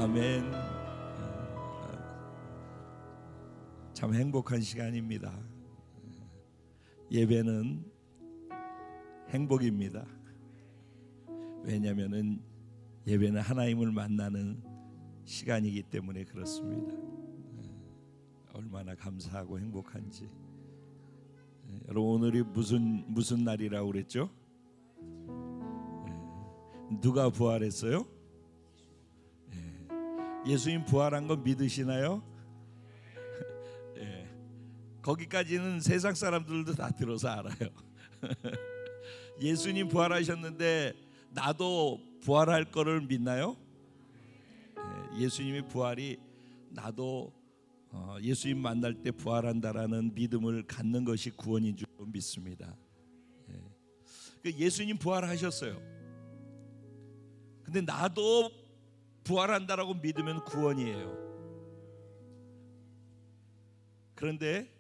아멘. 참 행복한 시간입니다. 예배는 행복입니다. 왜냐하면 예배는 하나님을 만나는 시간이기 때문에 그렇습니다. 얼마나 감사하고 행복한지. 여러분, 오늘이 무슨 날이라고 그랬죠? 누가 부활했어요? 예수님 부활한 거 믿으시나요? 거기까지는 세상 사람들도 다 들어서 알아요. 예수님 부활하셨는데 나도 부활할 거를 믿나요? 예수님의 부활이 나도 예수님 만날 때 부활한다라는 믿음을 갖는 것이 구원인 줄 믿습니다. 예수님 부활하셨어요. 근데 나도 부활한다라고 믿으면 구원이에요. 그런데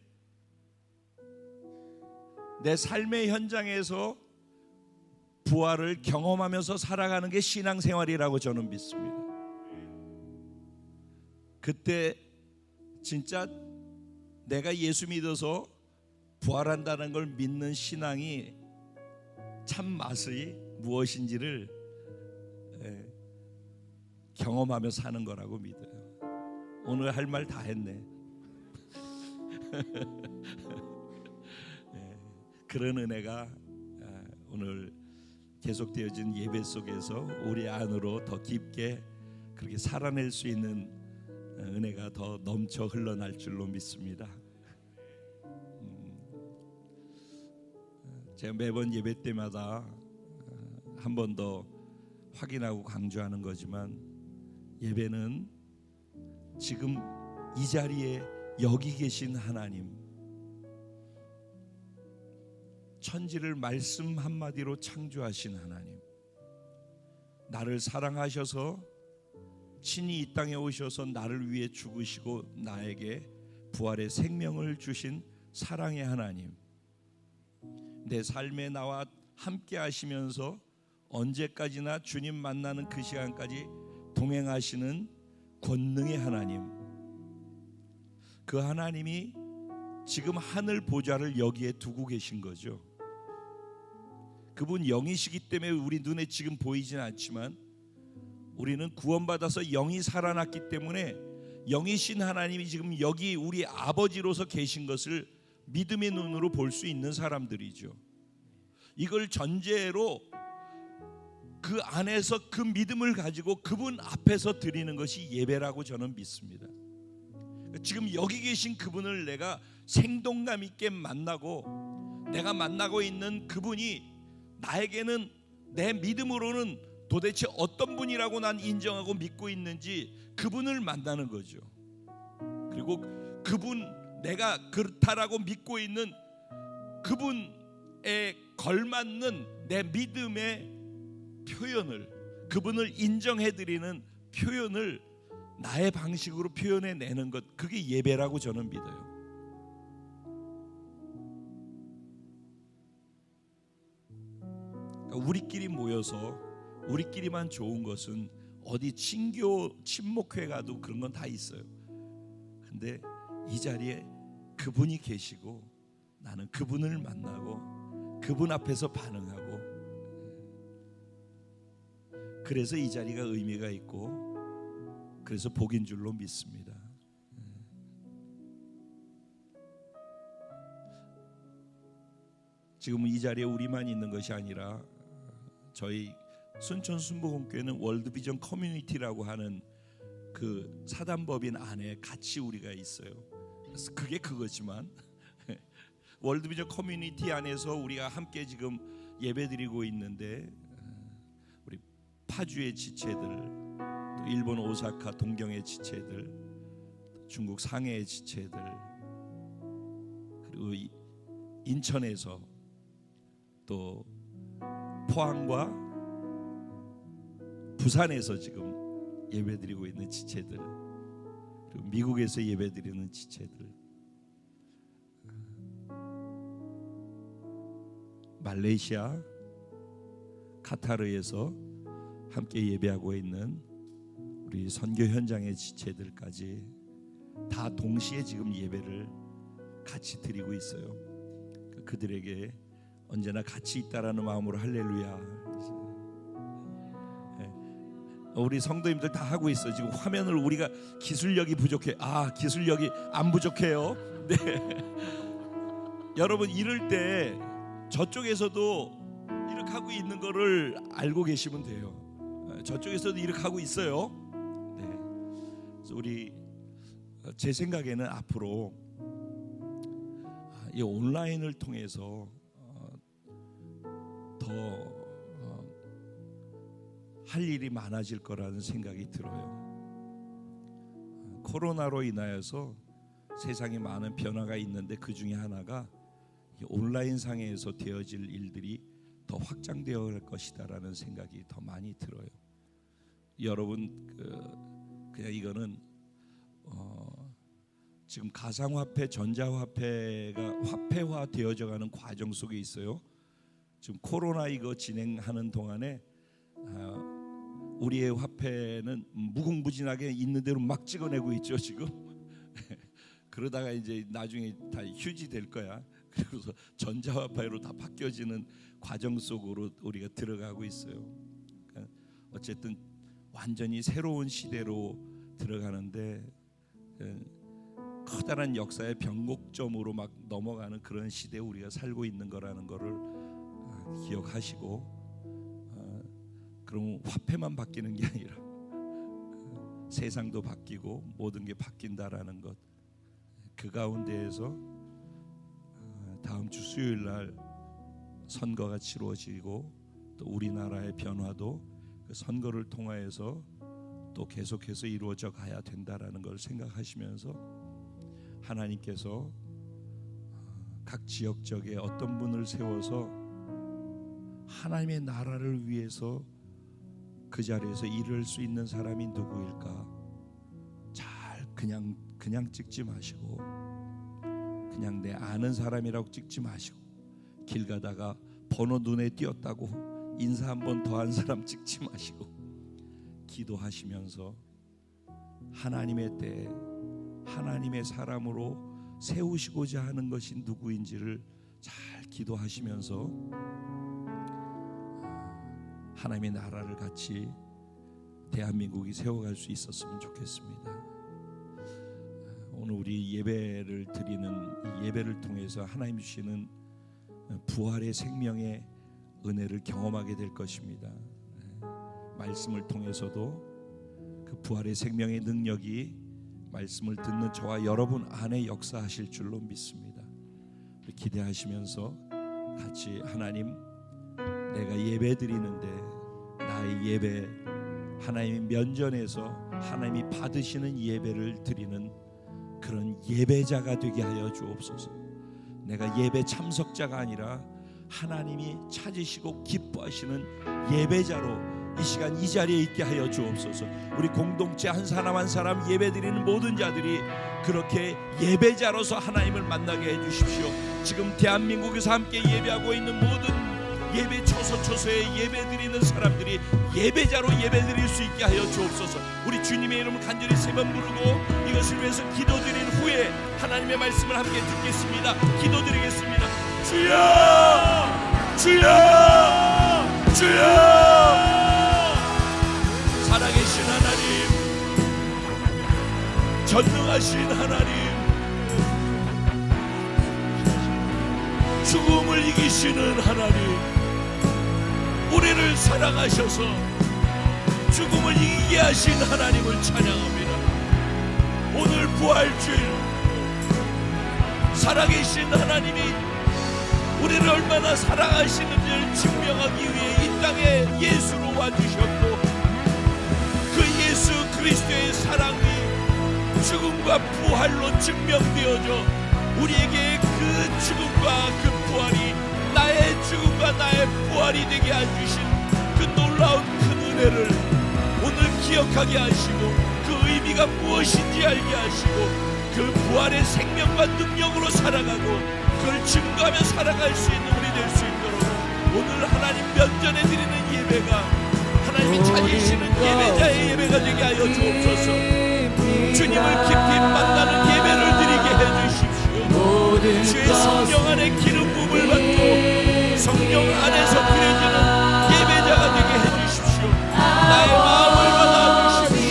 내 삶의 현장에서 부활을 경험하면서 살아가는 게 신앙생활이라고 저는 믿습니다. 그때 진짜 내가 예수 믿어서 부활한다는 걸 믿는 신앙이 참 맛이 무엇인지를 경험하며 사는 거라고 믿어요. 오늘 할 말 다 했네. 그런 은혜가 오늘 계속되어진 예배 속에서 우리 안으로 더 깊게 그렇게 살아낼 수 있는 은혜가 더 넘쳐 흘러날 줄로 믿습니다. 제가 매번 예배 때마다 한 번 더 확인하고 강조하는 거지만, 예배는 지금 이 자리에 여기 계신 하나님, 천지를 말씀 한마디로 창조하신 하나님, 나를 사랑하셔서 친히 이 땅에 오셔서 나를 위해 죽으시고 나에게 부활의 생명을 주신 사랑의 하나님, 내 삶에 나와 함께 하시면서 언제까지나 주님 만나는 그 시간까지 동행하시는 권능의 하나님, 그 하나님이 지금 하늘 보좌를 여기에 두고 계신 거죠. 그분 영이시기 때문에 우리 눈에 지금 보이진 않지만, 우리는 구원받아서 영이 살아났기 때문에 영이신 하나님이 지금 여기 우리 아버지로서 계신 것을 믿음의 눈으로 볼 수 있는 사람들이죠. 이걸 전제로 그 안에서 그 믿음을 가지고 그분 앞에서 드리는 것이 예배라고 저는 믿습니다. 지금 여기 계신 그분을 내가 생동감 있게 만나고, 내가 만나고 있는 그분이 나에게는 내 믿음으로는 도대체 어떤 분이라고 난 인정하고 믿고 있는지 그분을 만나는 거죠. 그리고 그분, 내가 그렇다라고 믿고 있는 그분에 걸맞는 내 믿음의 표현을, 그분을 인정해드리는 표현을 나의 방식으로 표현해내는 것, 그게 예배라고 저는 믿어요. 그러니까 우리끼리 모여서 우리끼리만 좋은 것은 어디 친교 친목회 가도 그런 건 다 있어요. 근데 이 자리에 그분이 계시고 나는 그분을 만나고 그분 앞에서 반응하고, 그래서 이 자리가 의미가 있고 그래서 복인 줄로 믿습니다. 지금은 이 자리에 우리만 있는 것이 아니라 저희 순천 순복음교회는 월드비전 커뮤니티라고 하는 그 사단법인 안에 같이 우리가 있어요. 그래서 그게 그거지만 월드비전 커뮤니티 안에서 우리가 함께 지금 예배드리고 있는데, 우리 파주의 지체들, 또 일본 오사카 동경의 지체들, 중국 상해의 지체들, 그리고 인천에서 또 포항과 부산에서 지금 예배드리고 있는 지체들, 그리고 미국에서 예배드리는 지체들, 말레이시아, 카타르에서 함께 예배하고 있는 우리 선교 현장의 지체들까지 다 동시에 지금 예배를 같이 드리고 있어요. 그들에게 언제나 같이 있다라는 마음으로 할렐루야. 우리 성도님들 다 하고 있어. 지금 화면을 우리가 기술력이 부족해. 기술력이 안 부족해요. 네. 여러분 이럴 때 저쪽에서도 이렇게 하고 있는 거를 알고 계시면 돼요. 저쪽에서도 이렇게 하고 있어요. 네. 그래서 우리 제 생각에는 앞으로 이 온라인을 통해서 더 할 일이 많아질 거라는 생각이 들어요. 코로나로 인하여서 세상에 많은 변화가 있는데 그 중에 하나가 온라인 상에서 되어질 일들이 더 확장되어 갈 것이다라는 생각이 더 많이 들어요. 여러분 그냥 이거는 지금 가상화폐, 전자화폐가 화폐화 되어져 가는 과정 속에 있어요. 지금 코로나 이거 진행하는 동안에 우리의 화폐는 무궁무진하게 있는 대로 막 찍어내고 있죠 지금. 그러다가 이제 나중에 다 휴지될 거야. 그래서 전자화폐로 다 바뀌어지는 과정 속으로 우리가 들어가고 있어요. 그러니까 어쨌든 완전히 새로운 시대로 들어가는데 커다란 역사의 변곡점으로 막 넘어가는 그런 시대에 우리가 살고 있는 거라는 거를 기억하시고, 그럼 화폐만 바뀌는 게 아니라 세상도 바뀌고 모든 게 바뀐다라는 것, 그 가운데에서 다음 주 수요일 날 선거가 치루어지고 또 우리나라의 변화도 그 선거를 통하여서 또 계속해서 이루어져 가야 된다라는 걸 생각하시면서 하나님께서 각 지역적에 어떤 분을 세워서 하나님의 나라를 위해서 그 자리에서 일할 수 있는 사람이 누구일까? 잘 그냥 찍지 마시고, 그냥 내 아는 사람이라고 찍지 마시고, 길 가다가 번호 눈에 띄었다고 인사 한 번 더 한 사람 찍지 마시고, 기도하시면서 하나님의 때에 하나님의 사람으로 세우시고자 하는 것이 누구인지를 잘 기도하시면서 하나님의 나라를 같이 대한민국이 세워갈 수 있었으면 좋겠습니다. 오늘 우리 예배를 드리는 이 예배를 통해서 하나님 주시는 부활의 생명의 은혜를 경험하게 될 것입니다. 말씀을 통해서도 그 부활의 생명의 능력이 말씀을 듣는 저와 여러분 안에 역사하실 줄로 믿습니다. 기대하시면서 같이 하나님, 내가 예배 드리는데 나의 예배, 하나님의 면전에서 하나님이 받으시는 예배를 드리는 그런 예배자가 되게 하여 주옵소서. 내가 예배 참석자가 아니라 하나님이 찾으시고 기뻐하시는 예배자로 이 시간 이 자리에 있게 하여 주옵소서. 우리 공동체 한 사람 한 사람 예배드리는 모든 자들이 그렇게 예배자로서 하나님을 만나게 해주십시오. 지금 대한민국에서 함께 예배하고 있는 모든 예배 초소초소에 예배드리는 사람들이 예배자로 예배드릴 수 있게 하여 주옵소서. 우리 주님의 이름을 간절히 세 번 부르고 이것을 위해서 기도드린 후에 하나님의 말씀을 함께 듣겠습니다. 기도드리겠습니다. 주여, 주여, 주여. 살아계신 하나님, 전능하신 하나님, 죽음을 이기시는 하나님, 우리를 사랑하셔서 죽음을 이기게 하신 하나님을 찬양합니다. 오늘 부활주일 살아계신 하나님이 우리를 얼마나 사랑하시는지를 증명하기 위해 이 땅에 예수로 와주셨고, 그 예수 그리스도의 사랑이 죽음과 부활로 증명되어져 우리에게 그 죽음과 그 부활이 나의 죽음과 나의 부활이 되게 해주신 그 놀라운 큰 은혜를 오늘 기억하게 하시고, 그 의미가 무엇인지 알게 하시고, 그 부활의 생명과 능력으로 살아가고 그걸 증거하며 살아갈 수 있는 우리 될 수 있도록 오늘 하나님 면전에 드리는 예배가 하나님 주님이 찾으시는 예배자의 예배가 되게 하여 주옵소서. 주님을 깊이 만나는 예배를 드리게 해주십시오. 주의 성령 안에 기름 부음을 받고 성령 안에서 그려지는 예배자가 되게 해주십시오. 나의 마음을 받아주십시오.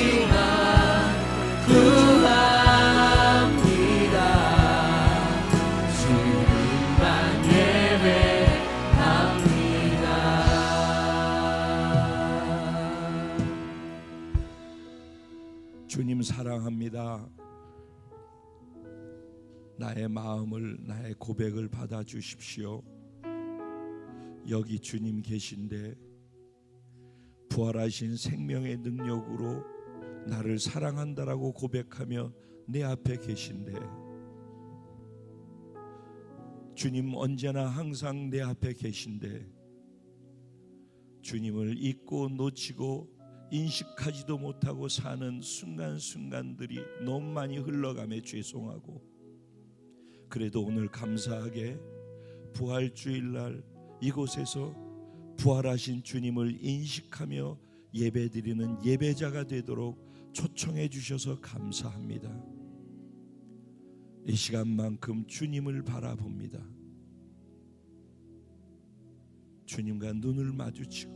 주님 사랑합니다. 나의 마음을, 나의 고백을 받아주십시오. 여기 주님 계신데 부활하신 생명의 능력으로 나를 사랑한다라고 고백하며 내 앞에 계신데, 주님 언제나 항상 내 앞에 계신데 주님을 잊고 놓치고 인식하지도 못하고 사는 순간순간들이 너무 많이 흘러가며 죄송하고, 그래도 오늘 감사하게 부활주일날 이곳에서 부활하신 주님을 인식하며 예배드리는 예배자가 되도록 초청해 주셔서 감사합니다. 이 시간만큼 주님을 바라봅니다. 주님과 눈을 마주치고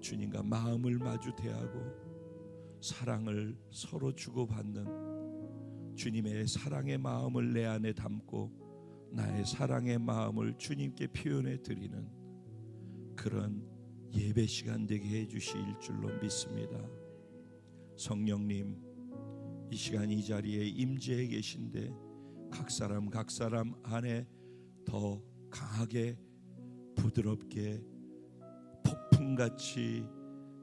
주님과 마음을 마주 대하고 사랑을 서로 주고받는 주님의 사랑의 마음을 내 안에 담고 나의 사랑의 마음을 주님께 표현해 드리는 그런 예배 시간 되게 해주실 줄로 믿습니다. 성령님, 이 시간 이 자리에 임재해 계신데 각 사람 안에 더 강하게 부드럽게 폭풍같이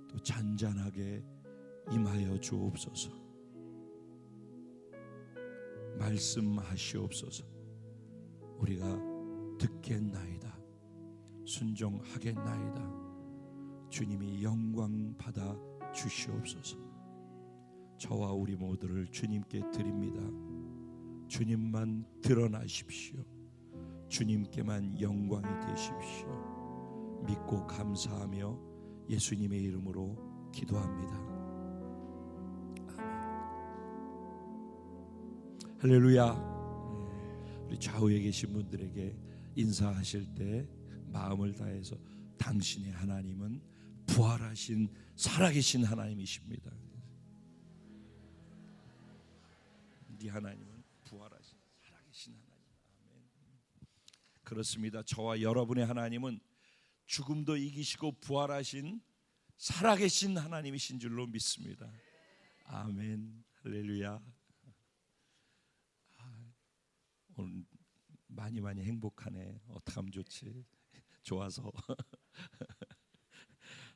또 잔잔하게 임하여 주옵소서. 말씀하시옵소서. 우리가 듣겠나이다, 순종하겠나이다. 주님이 영광 받아 주시옵소서. 저와 우리 모두를 주님께 드립니다. 주님만 드러나십시오. 주님께만 영광이 되십시오. 믿고 감사하며 예수님의 이름으로 기도합니다. 아멘. 할렐루야. 우리 좌우에 계신 분들에게 인사하실 때 마음을 다해서 당신의 하나님은 부활하신 살아계신 하나님이십니다. 네 하나님은 부활하신 살아계신 하나님. 아멘. 그렇습니다. 저와 여러분의 하나님은 죽음도 이기시고 부활하신 살아계신 하나님이신 줄로 믿습니다. 아멘. 할렐루야. 오늘 많이 행복하네. 어떡하면 좋지? 좋아서.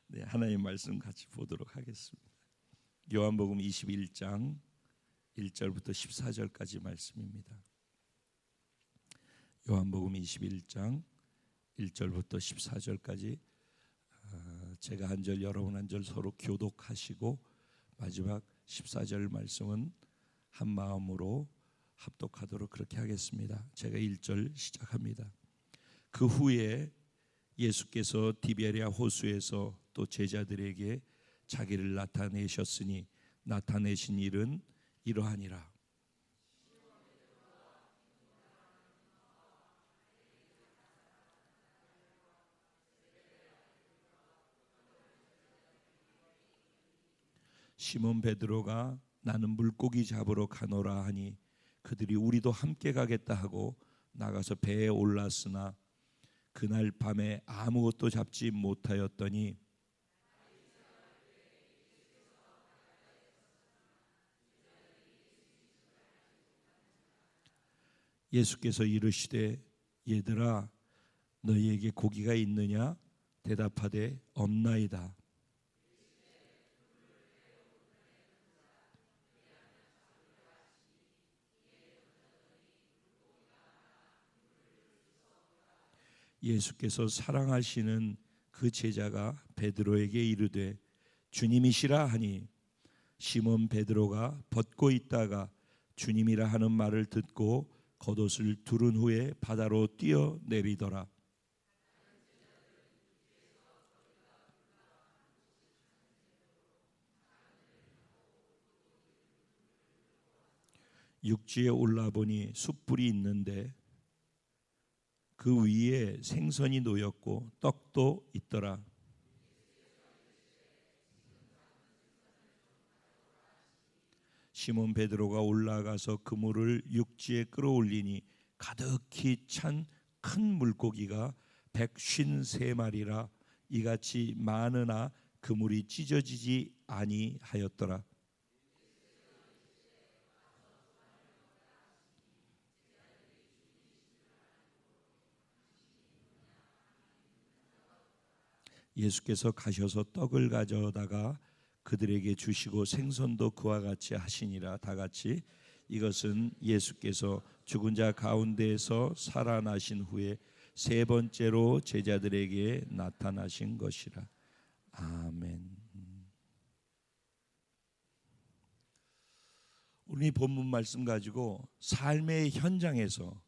네, 하나님 말씀 같이 보도록 하겠습니다. 요한복음 21장 1절부터 14절까지 말씀입니다. 요한복음 21장 1절부터 14절까지 제가 한 절 여러분 한 절 서로 교독하시고 마지막 14절 말씀은 한 마음으로 합독하도록 그렇게 하겠습니다. 제가 1절 시작합니다. 그 후에 예수께서 디베랴 호수에서 또 제자들에게 자기를 나타내셨으니 나타내신 일은 이러하니라. 시몬 베드로가 나는 물고기 잡으러 가노라 하니 그들이 우리도 함께 가겠다 하고 나가서 배에 올랐으나 그날 밤에 아무것도 잡지 못하였더니 예수께서 이르시되 얘들아 너희에게 고기가 있느냐? 대답하되 없나이다. 예수께서 사랑하시는 그 제자가 베드로에게 이르되 주님이시라 하니 시몬 베드로가 벗고 있다가 주님이라 하는 말을 듣고 겉옷을 두른 후에 바다로 뛰어내리더라. 육지에 올라보니 숯불이 있는데 그 위에 생선이 놓였고 떡도 있더라. 시몬 베드로가 올라가서 그물을 육지에 끌어올리니 가득히 찬 큰 물고기가 153마리라 이같이 많으나 그물이 찢어지지 아니하였더라. 예수께서 가셔서 떡을 가져다가 그들에게 주시고 생선도 그와 같이 하시니라. 다 같이 이것은 예수께서 죽은 자 가운데에서 살아나신 후에 세 번째로 제자들에게 나타나신 것이라. 아멘. 오늘 이 본문 말씀 가지고 삶의 현장에서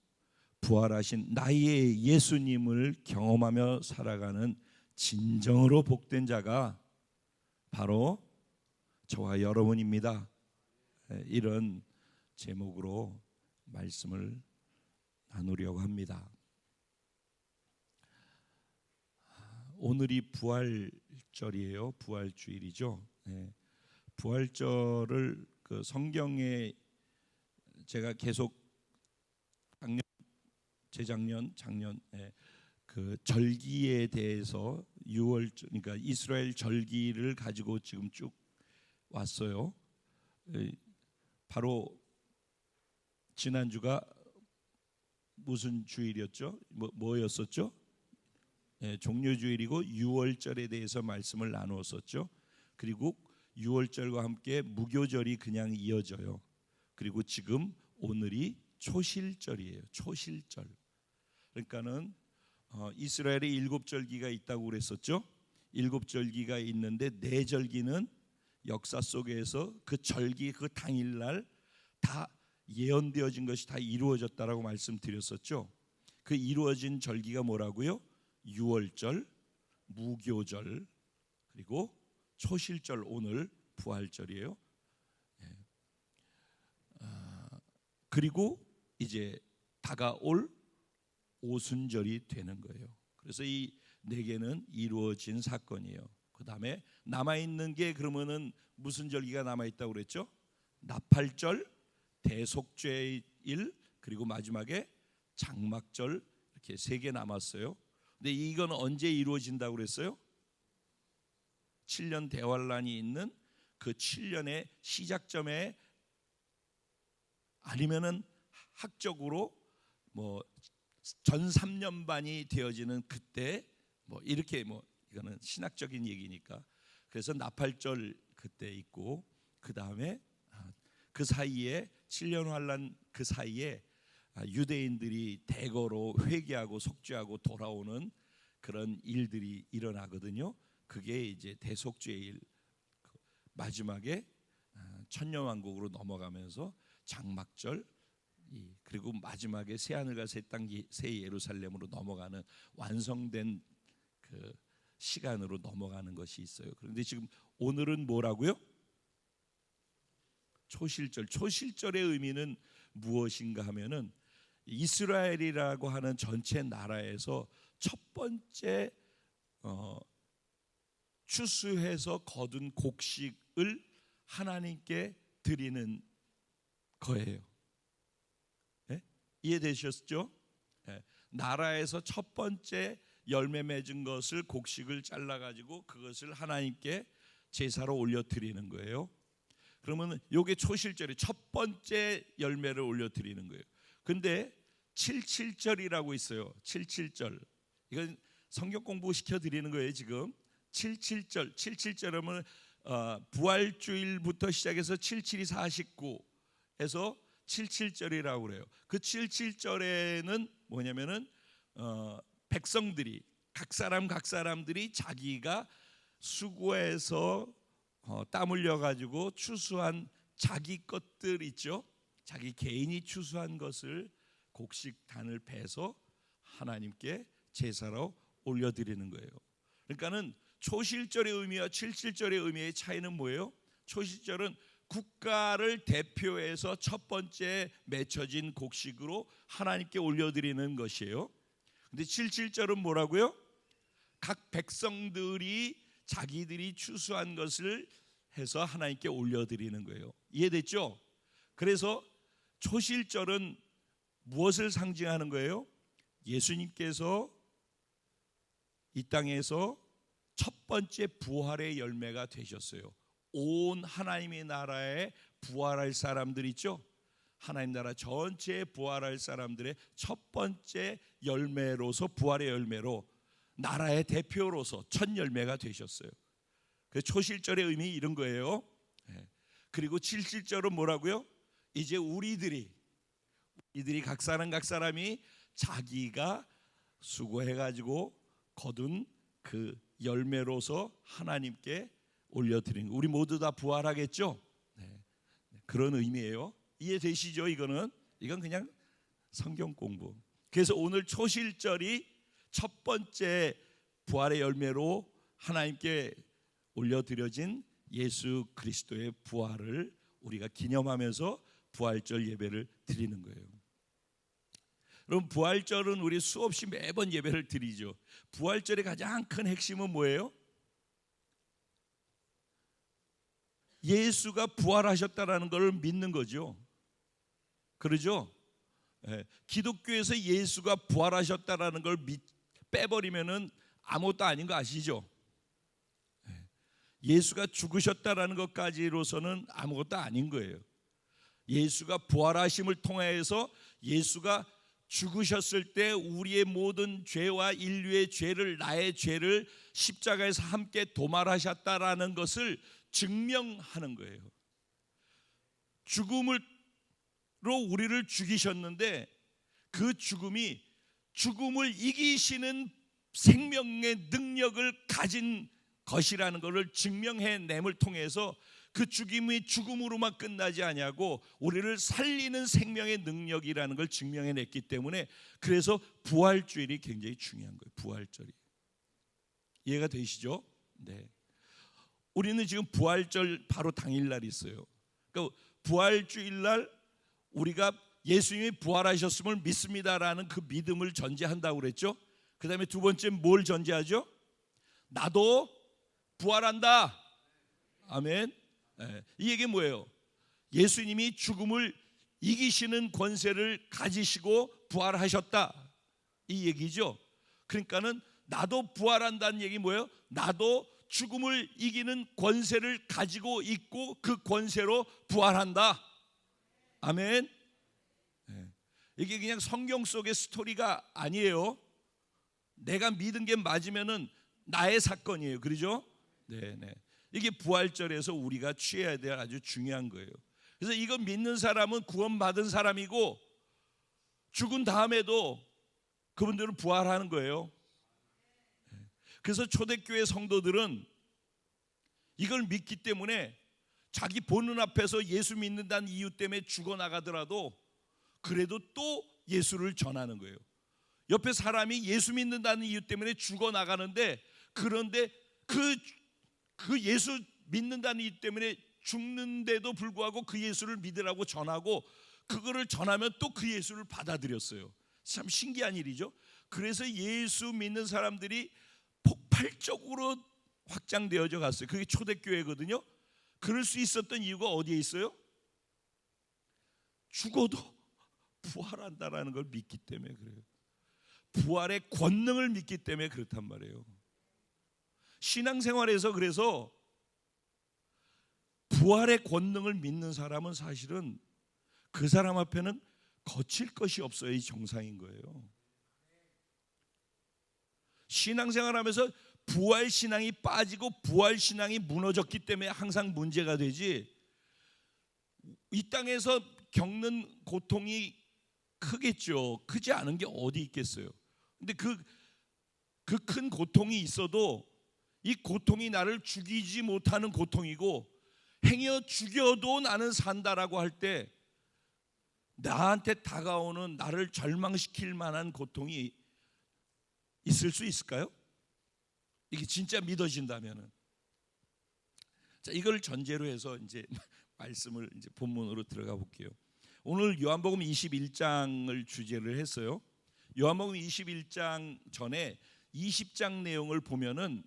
부활하신 나의 예수님을 경험하며 살아가는 진정으로 복된 자가 바로 저와 여러분입니다. 이런 제목으로 말씀을 나누려고 합니다. 오늘이 부활절이에요. 부활주일이죠. 부활절을 그 성경에 제가 계속 작년 그 절기에 대해서 6월 그러니까 이스라엘 절기를 가지고 지금 쭉 왔어요. 바로 지난주가 무슨 주일이었죠? 뭐였었죠? 종료주일이고 6월절에 대해서 말씀을 나누었었죠. 그리고 6월절과 함께 무교절이 그냥 이어져요. 그리고 지금 오늘이 초실절이에요. 초실절. 그러니까는 이스라엘에 7절기가 있다고 그랬었죠. 7절기가 있는데 4절기는 역사 속에서 그 절기 그 당일날 다 예언되어진 것이 다 이루어졌다라고 말씀드렸었죠. 그 이루어진 절기가 뭐라고요? 6월절, 무교절, 그리고 초실절, 오늘 부활절이에요. 그리고 이제 다가올 오순절이 되는 거예요. 그래서 이 4개는 이루어진 사건이에요. 그 다음에 남아있는 게 그러면은 무슨 절기가 남아있다고 그랬죠? 나팔절, 대속죄일, 그리고 마지막에 장막절, 이렇게 3개 남았어요. 근데 이건 언제 이루어진다고 그랬어요? 7년 대환란이 있는 그 7년의 시작점에, 아니면은 학적으로 뭐 전 3년반이 되어지는 그때, 뭐 이렇게 뭐 이거는 신학적인 얘기니까. 그래서 나팔절 그때 있고, 그 다음에 그 사이에 7년 환란 그 사이에 유대인들이 대거로 회개하고 속죄하고 돌아오는 그런 일들이 일어나거든요. 그게 이제 대속죄일, 마지막에 천년왕국으로 넘어가면서 장막절, 그리고 마지막에 새하늘과 새 땅 새 예루살렘으로 넘어가는 완성된 그 시간으로 넘어가는 것이 있어요. 그런데 지금 오늘은 뭐라고요? 초실절. 초실절의 의미는 무엇인가 하면은 이스라엘이라고 하는 전체 나라에서 첫 번째 추수해서 거둔 곡식을 하나님께 드리는 거예요. 네? 이해되셨죠? 네. 나라에서 첫 번째 열매 맺은 것을, 곡식을 잘라가지고 그것을 하나님께 제사로 올려 드리는 거예요. 그러면 이게 초실절이 첫 번째 열매를 올려 드리는 거예요. 근데 77절이라고 있어요. 77절. 이건 성경 공부 시켜 드리는 거예요, 지금. 77절. 77절이면 부활주일부터 시작해서 77이 49에서 77절이라고 그래요. 그 77절에는 뭐냐면은 백성들이 각 사람들이 자기가 수고해서 땀 흘려 가지고 추수한 자기 것들 있죠. 자기 개인이 추수한 것을 곡식단을 베서 하나님께 제사로 올려드리는 거예요. 그러니까는 초실절의 의미와 77절의 의미의 차이는 뭐예요? 초실절은 국가를 대표해서 첫 번째 맺혀진 곡식으로 하나님께 올려드리는 것이에요. 근데 77절은 뭐라고요? 각 백성들이 자기들이 추수한 것을 해서 하나님께 올려드리는 거예요. 이해됐죠? 그래서 초실절은 무엇을 상징하는 거예요? 예수님께서 이 땅에서 첫 번째 부활의 열매가 되셨어요. 온 하나님의 나라에 부활할 사람들 있죠? 하나님 나라 전체에 부활할 사람들의 첫 번째 열매로서, 부활의 열매로 나라의 대표로서 첫 열매가 되셨어요. 그 초실절의 의미 이런 거예요. 그리고 77절은 뭐라고요? 이제 우리들이 각 사람이 자기가 수고해가지고 거둔 그 열매로서 하나님께 올려드리는 거. 우리 모두 다 부활하겠죠? 그런 의미예요. 이해되시죠? 이건 그냥 성경 공부. 그래서 오늘 초실절이 첫 번째 부활의 열매로 하나님께 올려드려진 예수 그리스도의 부활을 우리가 기념하면서 부활절 예배를 드리는 거예요. 그럼 부활절은 우리 수없이 매번 예배를 드리죠. 부활절의 가장 큰 핵심은 뭐예요? 예수가 부활하셨다라는 걸 믿는 거죠. 그러죠? 기독교에서 예수가 부활하셨다라는 걸 빼버리면은 아무것도 아닌 거 아시죠? 예수가 죽으셨다라는 것까지로서는 아무것도 아닌 거예요. 예수가 부활하심을 통해서 예수가 죽으셨을 때 우리의 모든 죄와 인류의 죄를, 나의 죄를 십자가에서 함께 도말하셨다라는 것을 증명하는 거예요. 죽음으로 우리를 죽이셨는데 그 죽음이 죽음을 이기시는 생명의 능력을 가진 것이라는 것을 증명해냄을 통해서 그 죽임이 죽음으로만 끝나지 아니하고 우리를 살리는 생명의 능력이라는 걸 증명해냈기 때문에, 그래서 부활주일이 굉장히 중요한 거예요. 부활절이. 이해가 되시죠? 네. 우리는 지금 부활절 바로 당일날 있어요. 그러니까 부활주일날 우리가 예수님이 부활하셨음을 믿습니다라는 그 믿음을 전제한다고 그랬죠. 그 다음에 두 번째 뭘 전제하죠? 나도 부활한다. 아멘. 이 얘기 뭐예요? 예수님이 죽음을 이기시는 권세를 가지시고 부활하셨다, 이 얘기죠. 그러니까는 나도 부활한다는 얘기 뭐예요? 나도 죽음을 이기는 권세를 가지고 있고 그 권세로 부활한다. 아멘. 이게 그냥 성경 속의 스토리가 아니에요. 내가 믿은 게 맞으면은 나의 사건이에요. 그렇죠? 네. 이게 부활절에서 우리가 취해야 될 아주 중요한 거예요. 그래서 이거 믿는 사람은 구원받은 사람이고 죽은 다음에도 그분들은 부활하는 거예요. 그래서 초대교회 성도들은 이걸 믿기 때문에 자기 보는 앞에서 예수 믿는다는 이유 때문에 죽어나가더라도 그래도 또 예수를 전하는 거예요. 옆에 사람이 예수 믿는다는 이유 때문에 죽어나가는데, 그런데 그 예수 믿는다는 이유 때문에 죽는데도 불구하고 그 예수를 믿으라고 전하고, 그거를 전하면 또 그 예수를 받아들였어요. 참 신기한 일이죠. 그래서 예수 믿는 사람들이 폭발적으로 확장되어져 갔어요. 그게 초대교회거든요. 그럴 수 있었던 이유가 어디에 있어요? 죽어도 부활한다라는 걸 믿기 때문에 그래요. 부활의 권능을 믿기 때문에 그렇단 말이에요. 신앙생활에서 그래서 부활의 권능을 믿는 사람은 사실은 그 사람 앞에는 거칠 것이 없어야 정상인 거예요. 신앙생활하면서 부활 신앙이 빠지고 부활 신앙이 무너졌기 때문에 항상 문제가 되지, 이 땅에서 겪는 고통이 크겠죠. 크지 않은 게 어디 있겠어요. 근데 그 큰 고통이 있어도 이 고통이 나를 죽이지 못하는 고통이고, 행여 죽여도 나는 산다라고 할 때 나한테 다가오는 나를 절망시킬 만한 고통이 있을 수 있을까요? 이게 진짜 믿어진다면은. 자, 이걸 전제로 해서 이제 말씀을 이제 본문으로 들어가 볼게요. 오늘 요한복음 21장을 주제를 했어요. 요한복음 21장 전에 20장 내용을 보면은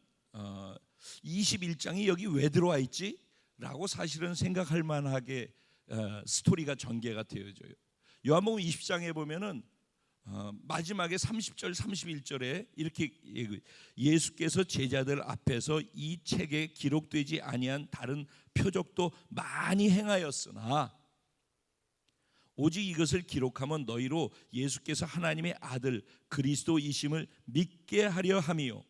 21장이 여기 왜 들어와 있지? 라고 사실은 생각할 만하게 스토리가 전개가 되어져요. 요한복음 20장에 보면은 마지막에 30절 31절에 이렇게 예수께서 제자들 앞에서 이 책에 기록되지 아니한 다른 표적도 많이 행하였으나 오직 이것을 기록하면 너희로 예수께서 하나님의 아들 그리스도이심을 믿게 하려 함이요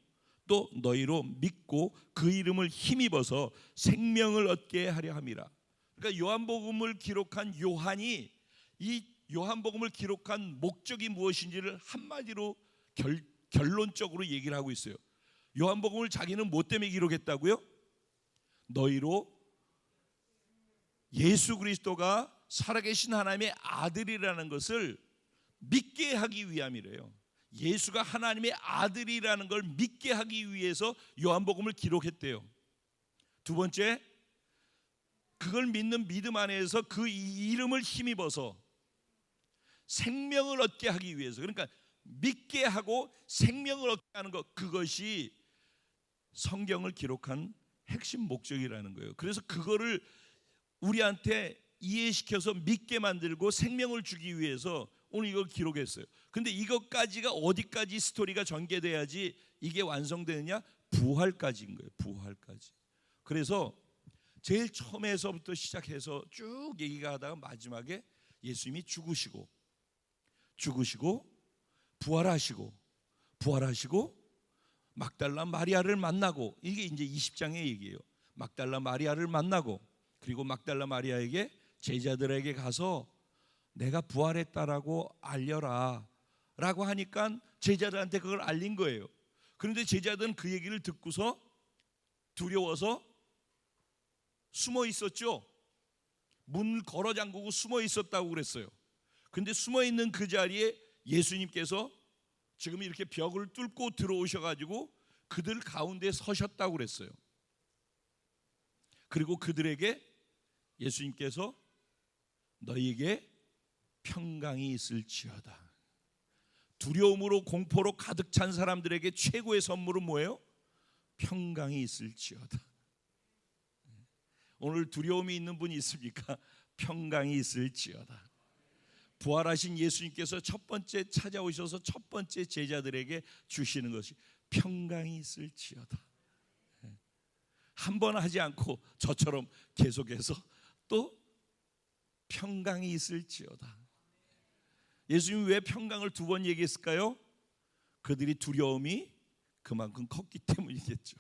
또 너희로 믿고 그 이름을 힘입어서 생명을 얻게 하려 함이라. 그러니까 요한복음을 기록한 요한이 이 요한복음을 기록한 목적이 무엇인지를 한마디로 결론적으로 얘기를 하고 있어요. 요한복음을 자기는 뭐 때문에 기록했다고요? 너희로 예수 그리스도가 살아계신 하나님의 아들이라는 것을 믿게 하기 위함이래요. 예수가 하나님의 아들이라는 걸 믿게 하기 위해서 요한복음을 기록했대요. 두 번째, 그걸 믿는 믿음 안에서 그 이름을 힘입어서 생명을 얻게 하기 위해서, 그러니까 믿게 하고 생명을 얻게 하는 것, 그것이 성경을 기록한 핵심 목적이라는 거예요. 그래서 그거를 우리한테 이해시켜서 믿게 만들고 생명을 주기 위해서 오늘 이걸 기록했어요. 근데 이것까지가 어디까지 스토리가 전개돼야지 이게 완성되느냐? 부활까지인 거예요. 부활까지. 그래서 제일 처음에서부터 시작해서 쭉 얘기가 하다가 마지막에 예수님이 죽으시고 부활하시고 막달라 마리아를 만나고, 이게 이제 20장의 얘기예요. 막달라 마리아를 만나고, 그리고 막달라 마리아에게 제자들에게 가서 내가 부활했다라고 알려라 라고 하니까 제자들한테 그걸 알린 거예요. 그런데 제자들은 그 얘기를 듣고서 두려워서 숨어 있었죠. 문 걸어 잠그고 숨어 있었다고 그랬어요. 근데 숨어 있는 그 자리에 예수님께서 지금 이렇게 벽을 뚫고 들어오셔가지고 그들 가운데 서셨다고 그랬어요. 그리고 그들에게 예수님께서 너희에게 평강이 있을지어다. 두려움으로 공포로 가득 찬 사람들에게 최고의 선물은 뭐예요? 평강이 있을지어다. 오늘 두려움이 있는 분이 있습니까? 평강이 있을지어다. 부활하신 예수님께서 첫 번째 찾아오셔서 첫 번째 제자들에게 주시는 것이 평강이 있을지어다. 한 번 하지 않고 저처럼 계속해서 또 평강이 있을지어다. 예수님이 왜 평강을 두 번 얘기했을까요? 그들이 두려움이 그만큼 컸기 때문이겠죠.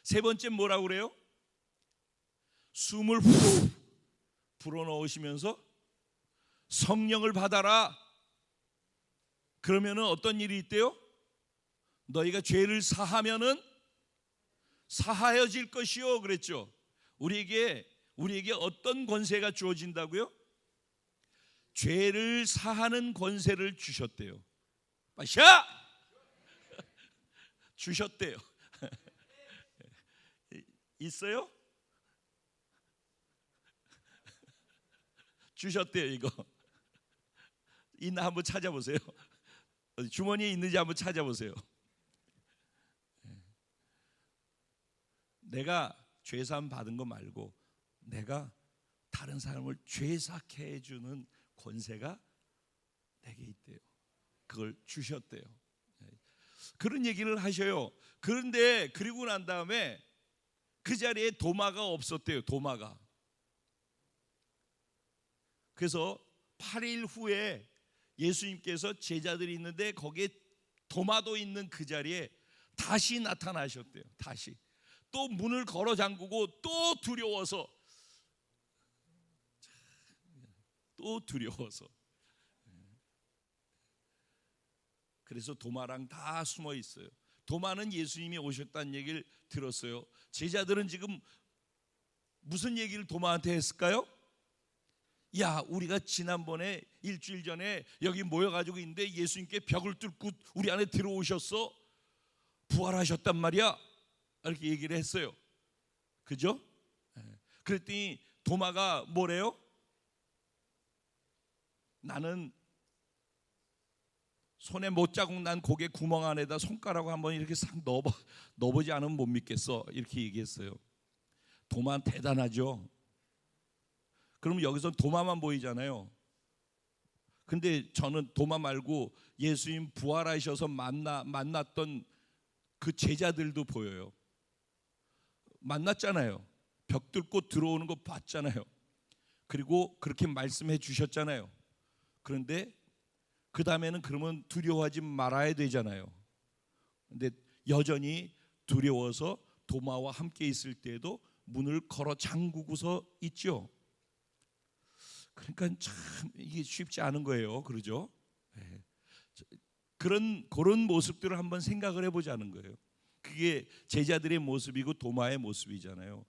세 번째 뭐라고 그래요? 숨을 후 불어넣으시면서 성령을 받아라. 그러면은 어떤 일이 있대요? 너희가 죄를 사하면은 사하여질 것이요 그랬죠. 우리에게 어떤 권세가 주어진다고요? 죄를 사하는 권세를 주셨대요. 마샤! 주셨대요. 있어요? 주셨대요. 이거 있나 한번 찾아보세요. 주머니에 있는지 한번 찾아보세요. 내가 죄사함 받은 거 말고 내가 다른 사람을 죄사케 해주는 권세가 내게 있대요. 그걸 주셨대요. 그런 얘기를 하셔요. 그런데 그리고 난 다음에 그 자리에 도마가 없었대요. 도마가. 그래서 8일 후에 예수님께서 제자들이 있는데 거기에 도마도 있는 그 자리에 다시 나타나셨대요. 다시. 또 문을 걸어 잠그고 또 두려워서 그래서 도마랑 다 숨어 있어요. 도마는 예수님이 오셨다는 얘기를 들었어요. 제자들은 지금 무슨 얘기를 도마한테 했을까요? 야, 우리가 지난번에 일주일 전에 여기 모여가지고 있는데 예수님께 벽을 뚫고 우리 안에 들어오셨어. 부활하셨단 말이야. 이렇게 얘기를 했어요. 그죠? 그랬더니 도마가 뭐래요? 나는 손에 못자국 난 고개 구멍 안에다 손가락 한번 이렇게 싹 넣어보지 않으면 못 믿겠어, 이렇게 얘기했어요. 도마 대단하죠. 그럼 여기서 도마만 보이잖아요. 근데 저는 도마 말고 예수님 부활하셔서 만났던 그 제자들도 보여요. 만났잖아요. 벽 뚫고 들어오는 거 봤잖아요. 그리고 그렇게 말씀해 주셨잖아요. 그런데 그 다음에는 그러면 두려워하지 말아야 되잖아요. 근데 여전히 두려워서 도마와 함께 있을 때에도 문을 걸어 잠그고서 있죠. 그러니까 참 이게 쉽지 않은 거예요. 그러죠? 네. 그런 모습들을 한번 생각을 해보자는 거예요. 그게 제자들의 모습이고 도마의 모습이잖아요.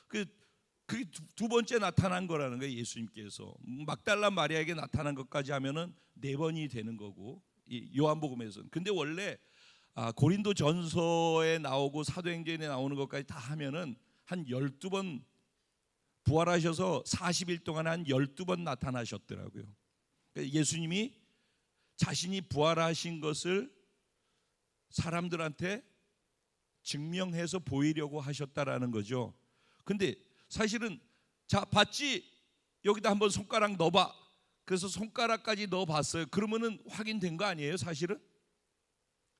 그게 두 번째 나타난 거라는 거예요. 예수님께서 막달라 마리아에게 나타난 것까지 하면은 4번이 되는 거고, 요한복음에서는. 근데 원래 고린도 전서에 나오고 사도행전에 나오는 것까지 다 하면은 한 12번 부활하셔서 40일 동안 한 12번 나타나셨더라고요. 예수님이 자신이 부활하신 것을 사람들한테 증명해서 보이려고 하셨다라는 거죠. 근데 사실은 자, 봤지? 여기다 한번 손가락 넣어봐. 그래서 손가락까지 넣어봤어요. 그러면은 확인된 거 아니에요, 사실은?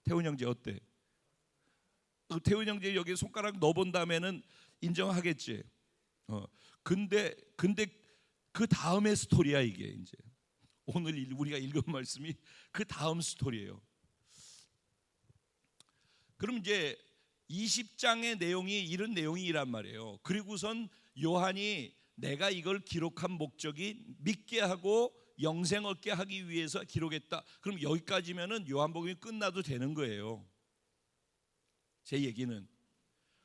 태훈 형제 어때? 태훈 형제 여기 손가락 넣어본 다음에는 인정하겠지. 근데 그 다음의 스토리야 이게. 이제 오늘 우리가 읽은 말씀이 그 다음 스토리예요. 그럼 이제 20장의 내용이 이런 내용이란 말이에요. 그리고선 요한이 내가 이걸 기록한 목적이 믿게 하고 영생 얻게 하기 위해서 기록했다. 그럼 여기까지면은 요한복음이 끝나도 되는 거예요. 제 얘기는.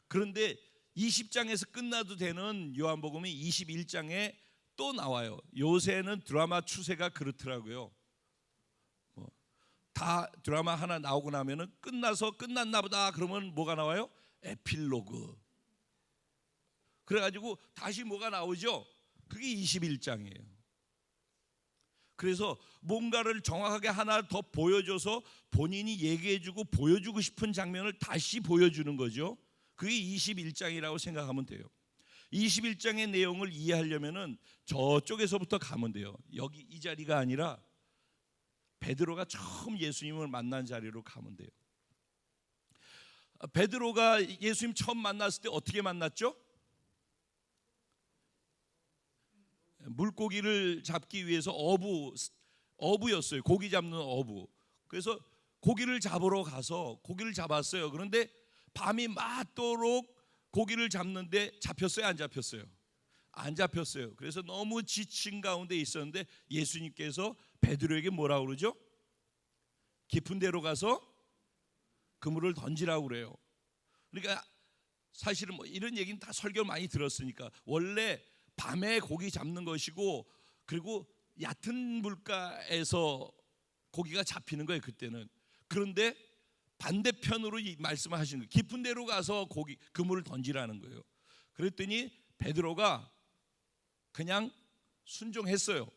그런데 20장에서 끝나도 되는 요한복음이 21장에 또 나와요. 요새는 드라마 추세가 그렇더라고요. 다 드라마 하나 나오고 나면은 끝났나 보다 그러면 뭐가 나와요? 에필로그. 그래가지고 다시 뭐가 나오죠? 그게 21장이에요. 그래서 뭔가를 정확하게 하나 더 보여줘서 본인이 얘기해주고 보여주고 싶은 장면을 다시 보여주는 거죠. 그게 21장이라고 생각하면 돼요. 21장의 내용을 이해하려면은 저쪽에서부터 가면 돼요. 여기 이 자리가 아니라 베드로가 처음 예수님을 만난 자리로 가면 돼요. 베드로가 예수님 처음 만났을 때 어떻게 만났죠? 물고기를 잡기 위해서 어부였어요. 고기 잡는 어부. 그래서 고기를 잡으러 가서 고기를 잡았어요. 그런데 밤이 맞도록 고기를 잡는데 잡혔어요? 안 잡혔어요? 안 잡혔어요. 그래서 너무 지친 가운데 있었는데 예수님께서 베드로에게 뭐라고 그러죠? 깊은 데로 가서 그물을 던지라고 그래요. 그러니까 사실은 뭐 이런 얘기는 다 설교 많이 들었으니까 원래 밤에 고기 잡는 것이고 그리고 얕은 물가에서 고기가 잡히는 거예요, 그때는. 그런데 반대편으로 이 말씀을 하시는 거예요. 깊은 데로 가서 그물을 던지라는 거예요. 그랬더니 베드로가 그냥 순종했어요.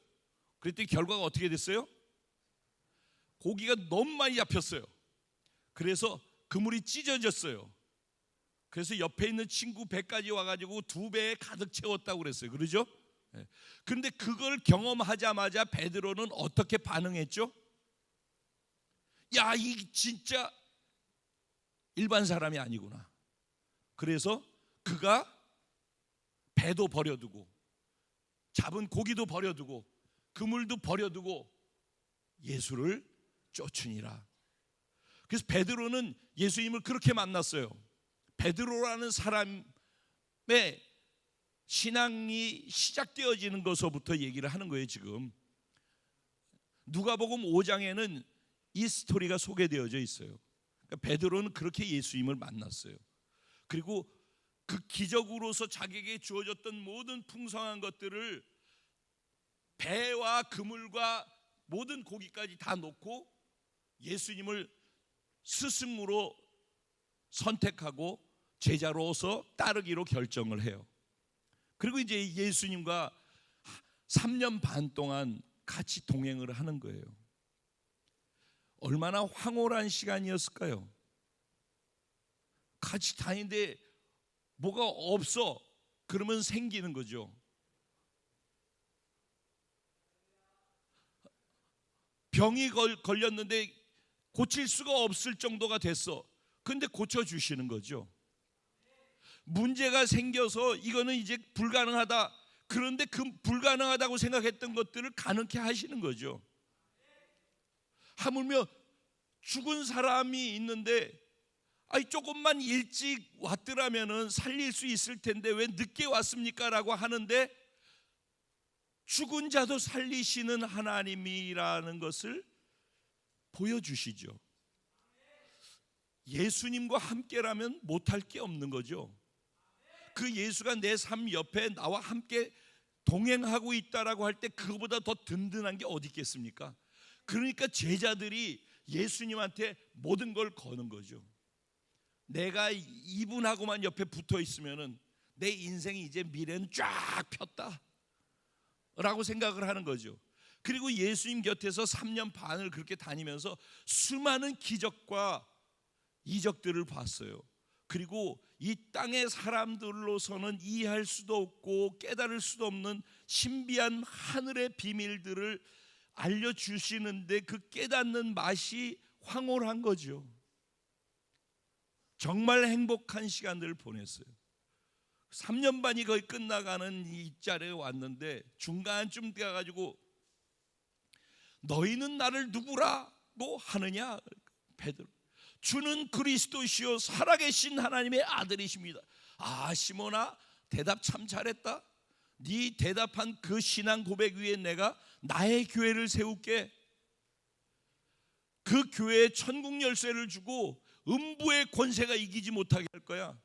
그랬더니 결과가 어떻게 됐어요? 고기가 너무 많이 잡혔어요. 그래서 그물이 찢어졌어요. 그래서 옆에 있는 친구 배까지 와가지고 2배에 가득 채웠다고 그랬어요. 그러죠? 그런데 그걸 경험하자마자 베드로는 어떻게 반응했죠? 야, 이 진짜 일반 사람이 아니구나. 그래서 그가 배도 버려두고 잡은 고기도 버려두고 그물도 버려두고 예수를 쫓으니라. 그래서 베드로는 예수님을 그렇게 만났어요. 베드로라는 사람의 신앙이 시작되어지는 것서부터 얘기를 하는 거예요. 지금 누가복음 5장에는 이 스토리가 소개되어져 있어요. 그러니까 베드로는 그렇게 예수님을 만났어요. 그리고 그 기적으로서 자기에게 주어졌던 모든 풍성한 것들을 배와 그물과 모든 고기까지 다 놓고 예수님을 스승으로 선택하고 제자로서 따르기로 결정을 해요. 그리고 이제 예수님과 3년 반 동안 같이 동행을 하는 거예요. 얼마나 황홀한 시간이었을까요? 같이 다니는데 뭐가 없어 그러면 생기는 거죠. 병이 걸렸는데 고칠 수가 없을 정도가 됐어. 근데 고쳐주시는 거죠. 문제가 생겨서 이거는 이제 불가능하다. 그런데 그 불가능하다고 생각했던 것들을 가능케 하시는 거죠. 하물며 죽은 사람이 있는데 조금만 일찍 왔더라면 살릴 수 있을 텐데 왜 늦게 왔습니까? 라고 하는데 죽은 자도 살리시는 하나님이라는 것을 보여주시죠. 예수님과 함께라면 못할 게 없는 거죠. 그 예수가 내 삶 옆에 나와 함께 동행하고 있다라고 할 때 그거보다 더 든든한 게 어디 있겠습니까? 그러니까 제자들이 예수님한테 모든 걸 거는 거죠. 내가 이분하고만 옆에 붙어 있으면은 내 인생이 이제 미래는 쫙 폈다 라고 생각을 하는 거죠. 그리고 예수님 곁에서 3년 반을 그렇게 다니면서 수많은 기적과 이적들을 봤어요. 그리고 이 땅의 사람들로서는 이해할 수도 없고 깨달을 수도 없는 신비한 하늘의 비밀들을 알려주시는데 그 깨닫는 맛이 황홀한 거죠. 정말 행복한 시간들을 보냈어요. 3년 반이 거의 끝나가는 이 자리에 왔는데 중간쯤 돼가지고 너희는 나를 누구라고 하느냐? 베드로, 주는 그리스도시요 살아계신 하나님의 아들이십니다. 시몬아, 대답 참 잘했다. 네 대답한 그 신앙 고백 위에 내가 나의 교회를 세울게. 그 교회에 천국 열쇠를 주고 음부의 권세가 이기지 못하게 할 거야.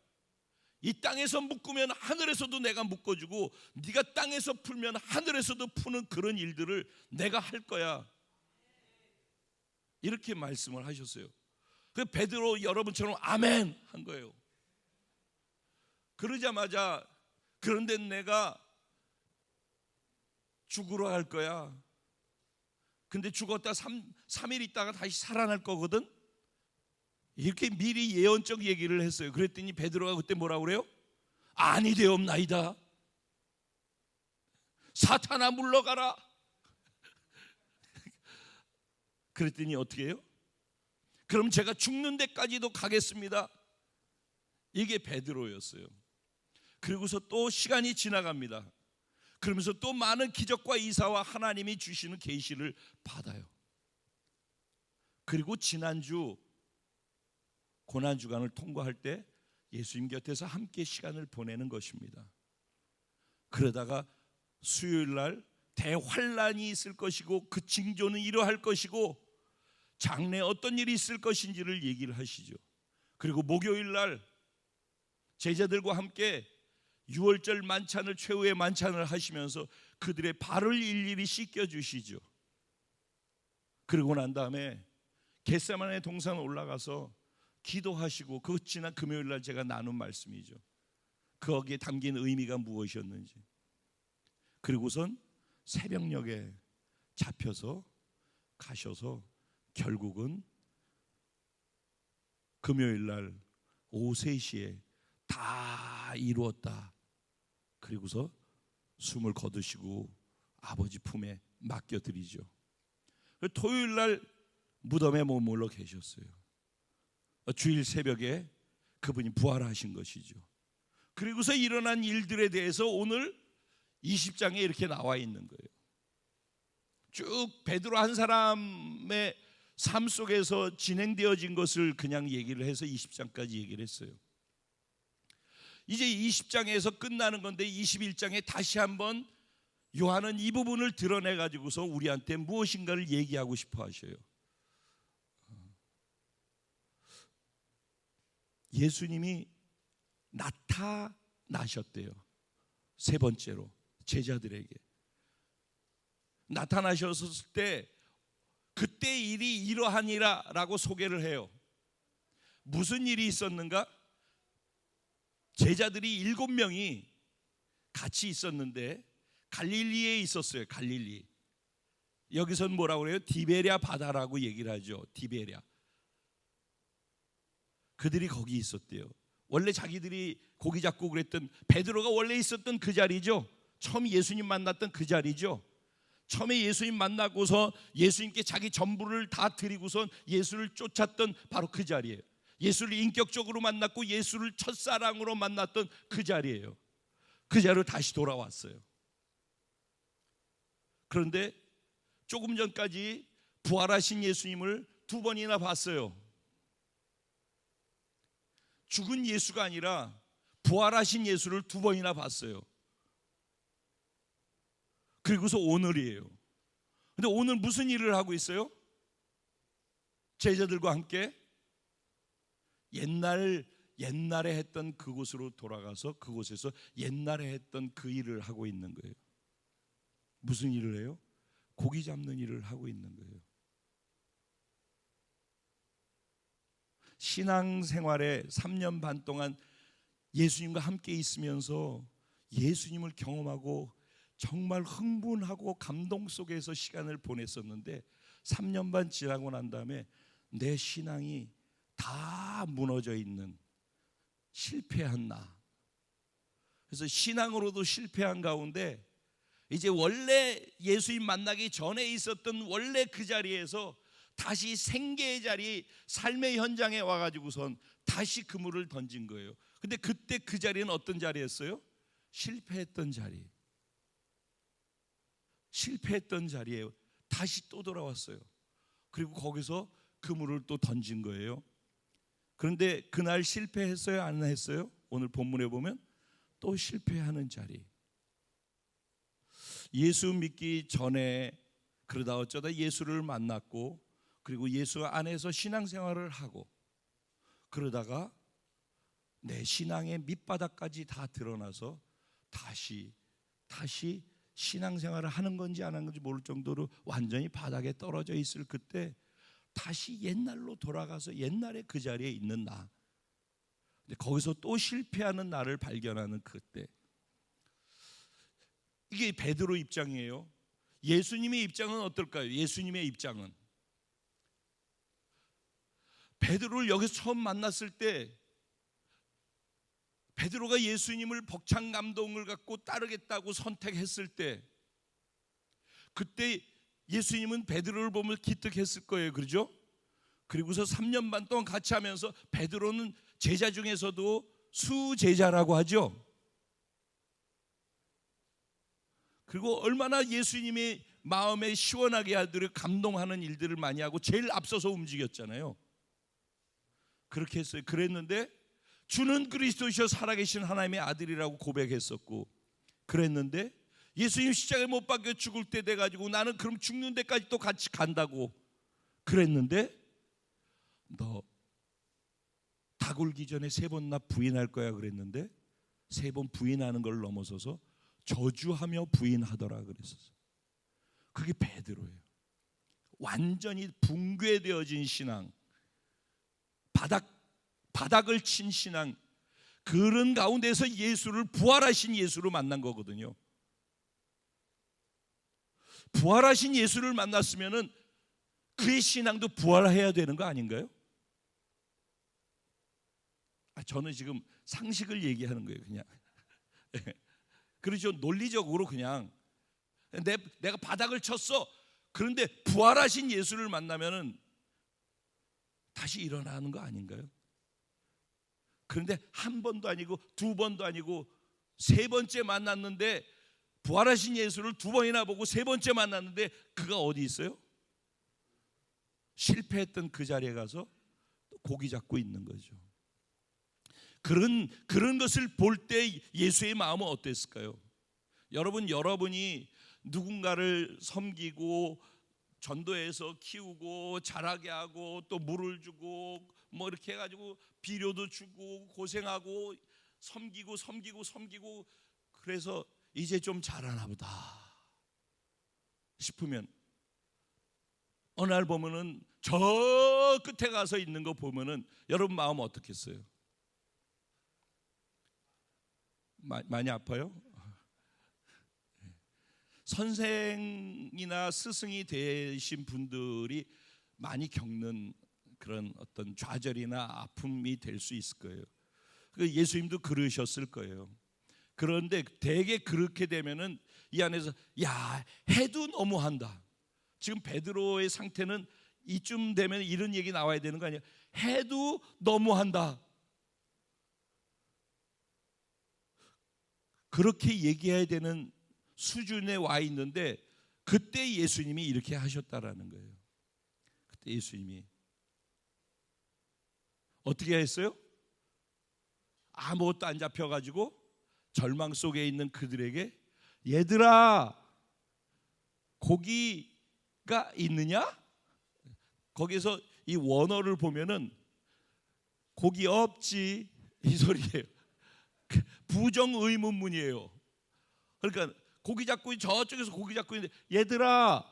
이 땅에서 묶으면 하늘에서도 내가 묶어주고 네가 땅에서 풀면 하늘에서도 푸는 그런 일들을 내가 할 거야. 이렇게 말씀을 하셨어요. 그 베드로 여러분처럼 아멘 한 거예요. 그러자마자 그런데 내가 죽으러 갈 거야. 근데 죽었다 3일 있다가 다시 살아날 거거든. 이렇게 미리 예언적 얘기를 했어요. 그랬더니 베드로가 그때 뭐라고 그래요? 아니 되옵나이다. 사탄아 물러가라. 그랬더니 어떻게 해요? 그럼 제가 죽는 데까지도 가겠습니다. 이게 베드로였어요. 그리고서 또 시간이 지나갑니다. 그러면서 또 많은 기적과 이사와 하나님이 주시는 계시를 받아요. 그리고 지난주 고난주간을 통과할 때 예수님 곁에서 함께 시간을 보내는 것입니다. 그러다가 수요일 날 대환란이 있을 것이고 그 징조는 이러할 것이고 장래에 어떤 일이 있을 것인지를 얘기를 하시죠. 그리고 목요일 날 제자들과 함께 유월절 만찬을 최후의 만찬을 하시면서 그들의 발을 일일이 씻겨 주시죠. 그러고 난 다음에 겟세마네 동산 올라가서 기도하시고 그 지난 금요일 날 제가 나눈 말씀이죠. 거기에 담긴 의미가 무엇이었는지. 그리고선 새벽녘에 잡혀서 가셔서 결국은 금요일 날 오후 3시에 다 이루었다. 그리고서 숨을 거두시고 아버지 품에 맡겨드리죠. 토요일 날 무덤에 머물러 계셨어요. 주일 새벽에 그분이 부활하신 것이죠. 그리고서 일어난 일들에 대해서 오늘 20장에 이렇게 나와 있는 거예요. 쭉 베드로 한 사람의 삶 속에서 진행되어진 것을 그냥 얘기를 해서 20장까지 얘기를 했어요. 이제 20장에서 끝나는 건데 21장에 다시 한번 요한은 이 부분을 드러내 가지고서 우리한테 무엇인가를 얘기하고 싶어 하셔요. 예수님이 나타나셨대요. 세 번째로 제자들에게 나타나셨을 때 그때 일이 이러하니라 라고 소개를 해요. 무슨 일이 있었는가? 제자들이 7명이 같이 있었는데 갈릴리에 있었어요. 갈릴리. 여기선 뭐라고 그래요? 디베랴 바다라고 얘기를 하죠. 디베랴. 그들이 거기 있었대요. 원래 자기들이 고기 잡고 그랬던 베드로가 원래 있었던 그 자리죠. 처음 예수님 만났던 그 자리죠. 처음에 예수님 만나고서 예수님께 자기 전부를 다 드리고선 예수를 쫓았던 바로 그 자리예요. 예수를 인격적으로 만났고 예수를 첫사랑으로 만났던 그 자리예요. 그 자리로 다시 돌아왔어요. 그런데 조금 전까지 부활하신 예수님을 2번이나 봤어요. 죽은 예수가 아니라 부활하신 예수를 2번이나 봤어요. 그리고서 오늘이에요. 근데 오늘 무슨 일을 하고 있어요? 제자들과 함께 옛날에 했던 그곳으로 돌아가서 그곳에서 옛날에 했던 그 일을 하고 있는 거예요. 무슨 일을 해요? 고기 잡는 일을 하고 있는 거예요. 신앙생활에 3년 반 동안 예수님과 함께 있으면서 예수님을 경험하고 정말 흥분하고 감동 속에서 시간을 보냈었는데 3년 반 지나고 난 다음에 내 신앙이 다 무너져 있는 실패한 나. 그래서 신앙으로도 실패한 가운데 이제 원래 예수님 만나기 전에 있었던 원래 그 자리에서 다시 생계의 자리, 삶의 현장에 와가지고선 다시 그물을 던진 거예요. 근데 그때 그 자리는 어떤 자리였어요? 실패했던 자리. 실패했던 자리에 다시 또 돌아왔어요. 그리고 거기서 그물을 또 던진 거예요. 그런데 그날 실패했어요? 안 했어요? 오늘 본문에 보면 또 실패하는 자리. 예수 믿기 전에 그러다 어쩌다 예수를 만났고 그리고 예수 안에서 신앙생활을 하고 그러다가 내 신앙의 밑바닥까지 다 드러나서 다시 신앙생활을 하는 건지 안 하는 건지 모를 정도로 완전히 바닥에 떨어져 있을 그때 다시 옛날로 돌아가서 옛날에 그 자리에 있는 나. 근데 거기서 또 실패하는 나를 발견하는 그때. 이게 베드로 입장이에요. 예수님의 입장은 어떨까요? 예수님의 입장은 베드로를 여기서 처음 만났을 때 베드로가 예수님을 벅찬 감동을 갖고 따르겠다고 선택했을 때 그때 예수님은 베드로를 보면 기특했을 거예요. 그렇죠? 그리고서 3년 반 동안 같이 하면서 베드로는 제자 중에서도 수제자라고 하죠. 그리고 얼마나 예수님의 마음에 시원하게 하도록 감동하는 일들을 많이 하고 제일 앞서서 움직였잖아요. 그렇게 했어요. 그랬는데 주는 그리스도이셔 살아계신 하나님의 아들이라고 고백했었고 그랬는데 예수님 십자가에 못 박혀 죽을 때 돼가지고 나는 그럼 죽는 데까지 또 같이 간다고 그랬는데 너 닭 울기 전에 3번 나 부인할 거야 그랬는데 3번 부인하는 걸 넘어서서 저주하며 부인하더라 그랬었어요. 그게 베드로예요. 완전히 붕괴되어진 신앙, 바닥을 친 신앙, 그런 가운데서 예수를 부활하신 예수를 만난 거거든요. 부활하신 예수를 만났으면은 그의 신앙도 부활해야 되는 거 아닌가요? 저는 지금 상식을 얘기하는 거예요, 그냥. 그렇죠. 논리적으로 그냥 내가 바닥을 쳤어. 그런데 부활하신 예수를 만나면은 다시 일어나는 거 아닌가요? 그런데 한 번도 아니고 2번도 아니고 3번째 만났는데 부활하신 예수를 2번이나 보고 3번째 만났는데 그가 어디 있어요? 실패했던 그 자리에 가서 고기 잡고 있는 거죠. 그런 것을 볼 때 예수의 마음은 어땠을까요? 여러분이 누군가를 섬기고 전도해서 키우고 자라게 하고 또 물을 주고 뭐 이렇게 해가지고 비료도 주고 고생하고 섬기고 그래서 이제 좀 자라나 보다 싶으면 어느 날 보면은 저 끝에 가서 있는 거 보면은 여러분 마음 어떻겠어요? 많이 아파요? 선생이나 스승이 되신 분들이 많이 겪는 그런 어떤 좌절이나 아픔이 될 수 있을 거예요. 예수님도 그러셨을 거예요. 그런데 대개 그렇게 되면은 이 안에서 야, 해도 너무한다. 지금 베드로의 상태는 이쯤 되면 이런 얘기 나와야 되는 거 아니야? 해도 너무한다. 그렇게 얘기해야 되는 수준에 와 있는데 그때 예수님이 이렇게 하셨다라는 거예요. 그때 예수님이 어떻게 했어요? 아무것도 안 잡혀가지고 절망 속에 있는 그들에게 얘들아 고기가 있느냐? 거기서 이 원어를 보면은 고기 없지 이 소리예요. 부정의문문이에요. 그러니까 고기 잡고 저쪽에서 고기 잡고 있는데 얘들아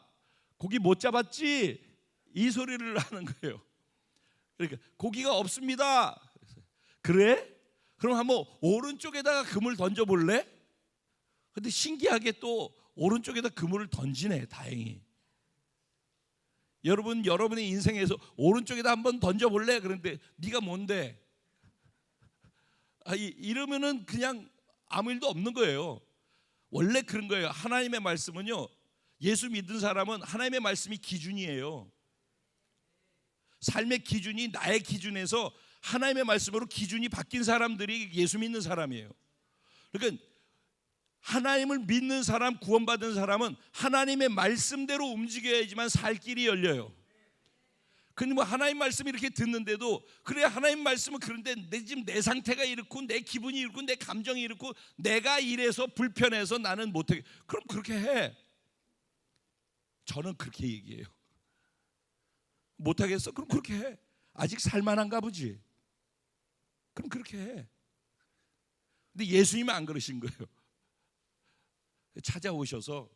고기 못 잡았지? 이 소리를 하는 거예요. 그러니까 고기가 없습니다. 그래? 그럼 한번 오른쪽에다가 그물 던져볼래? 근데 신기하게 또 오른쪽에다 그물을 던지네. 다행히. 여러분의 인생에서 오른쪽에다 한번 던져볼래? 그런데 네가 뭔데? 이러면은 그냥 아무 일도 없는 거예요. 원래 그런 거예요. 하나님의 말씀은요, 예수 믿는 사람은 하나님의 말씀이 기준이에요. 삶의 기준이 나의 기준에서 하나님의 말씀으로 기준이 바뀐 사람들이 예수 믿는 사람이에요. 그러니까 하나님을 믿는 사람, 구원받은 사람은 하나님의 말씀대로 움직여야지만 살 길이 열려요. 근데 뭐 하나님 말씀 이렇게 듣는데도 그래 하나님 말씀은 그런데 지금 내 상태가 이렇고 내 기분이 이렇고 내 감정이 이렇고 내가 이래서 불편해서 나는 못해. 그럼 그렇게 해. 저는 그렇게 얘기해요. 못하겠어? 그럼 그렇게 해. 아직 살만한가 보지. 그럼 그렇게 해. 근데 예수님은 안 그러신 거예요. 찾아오셔서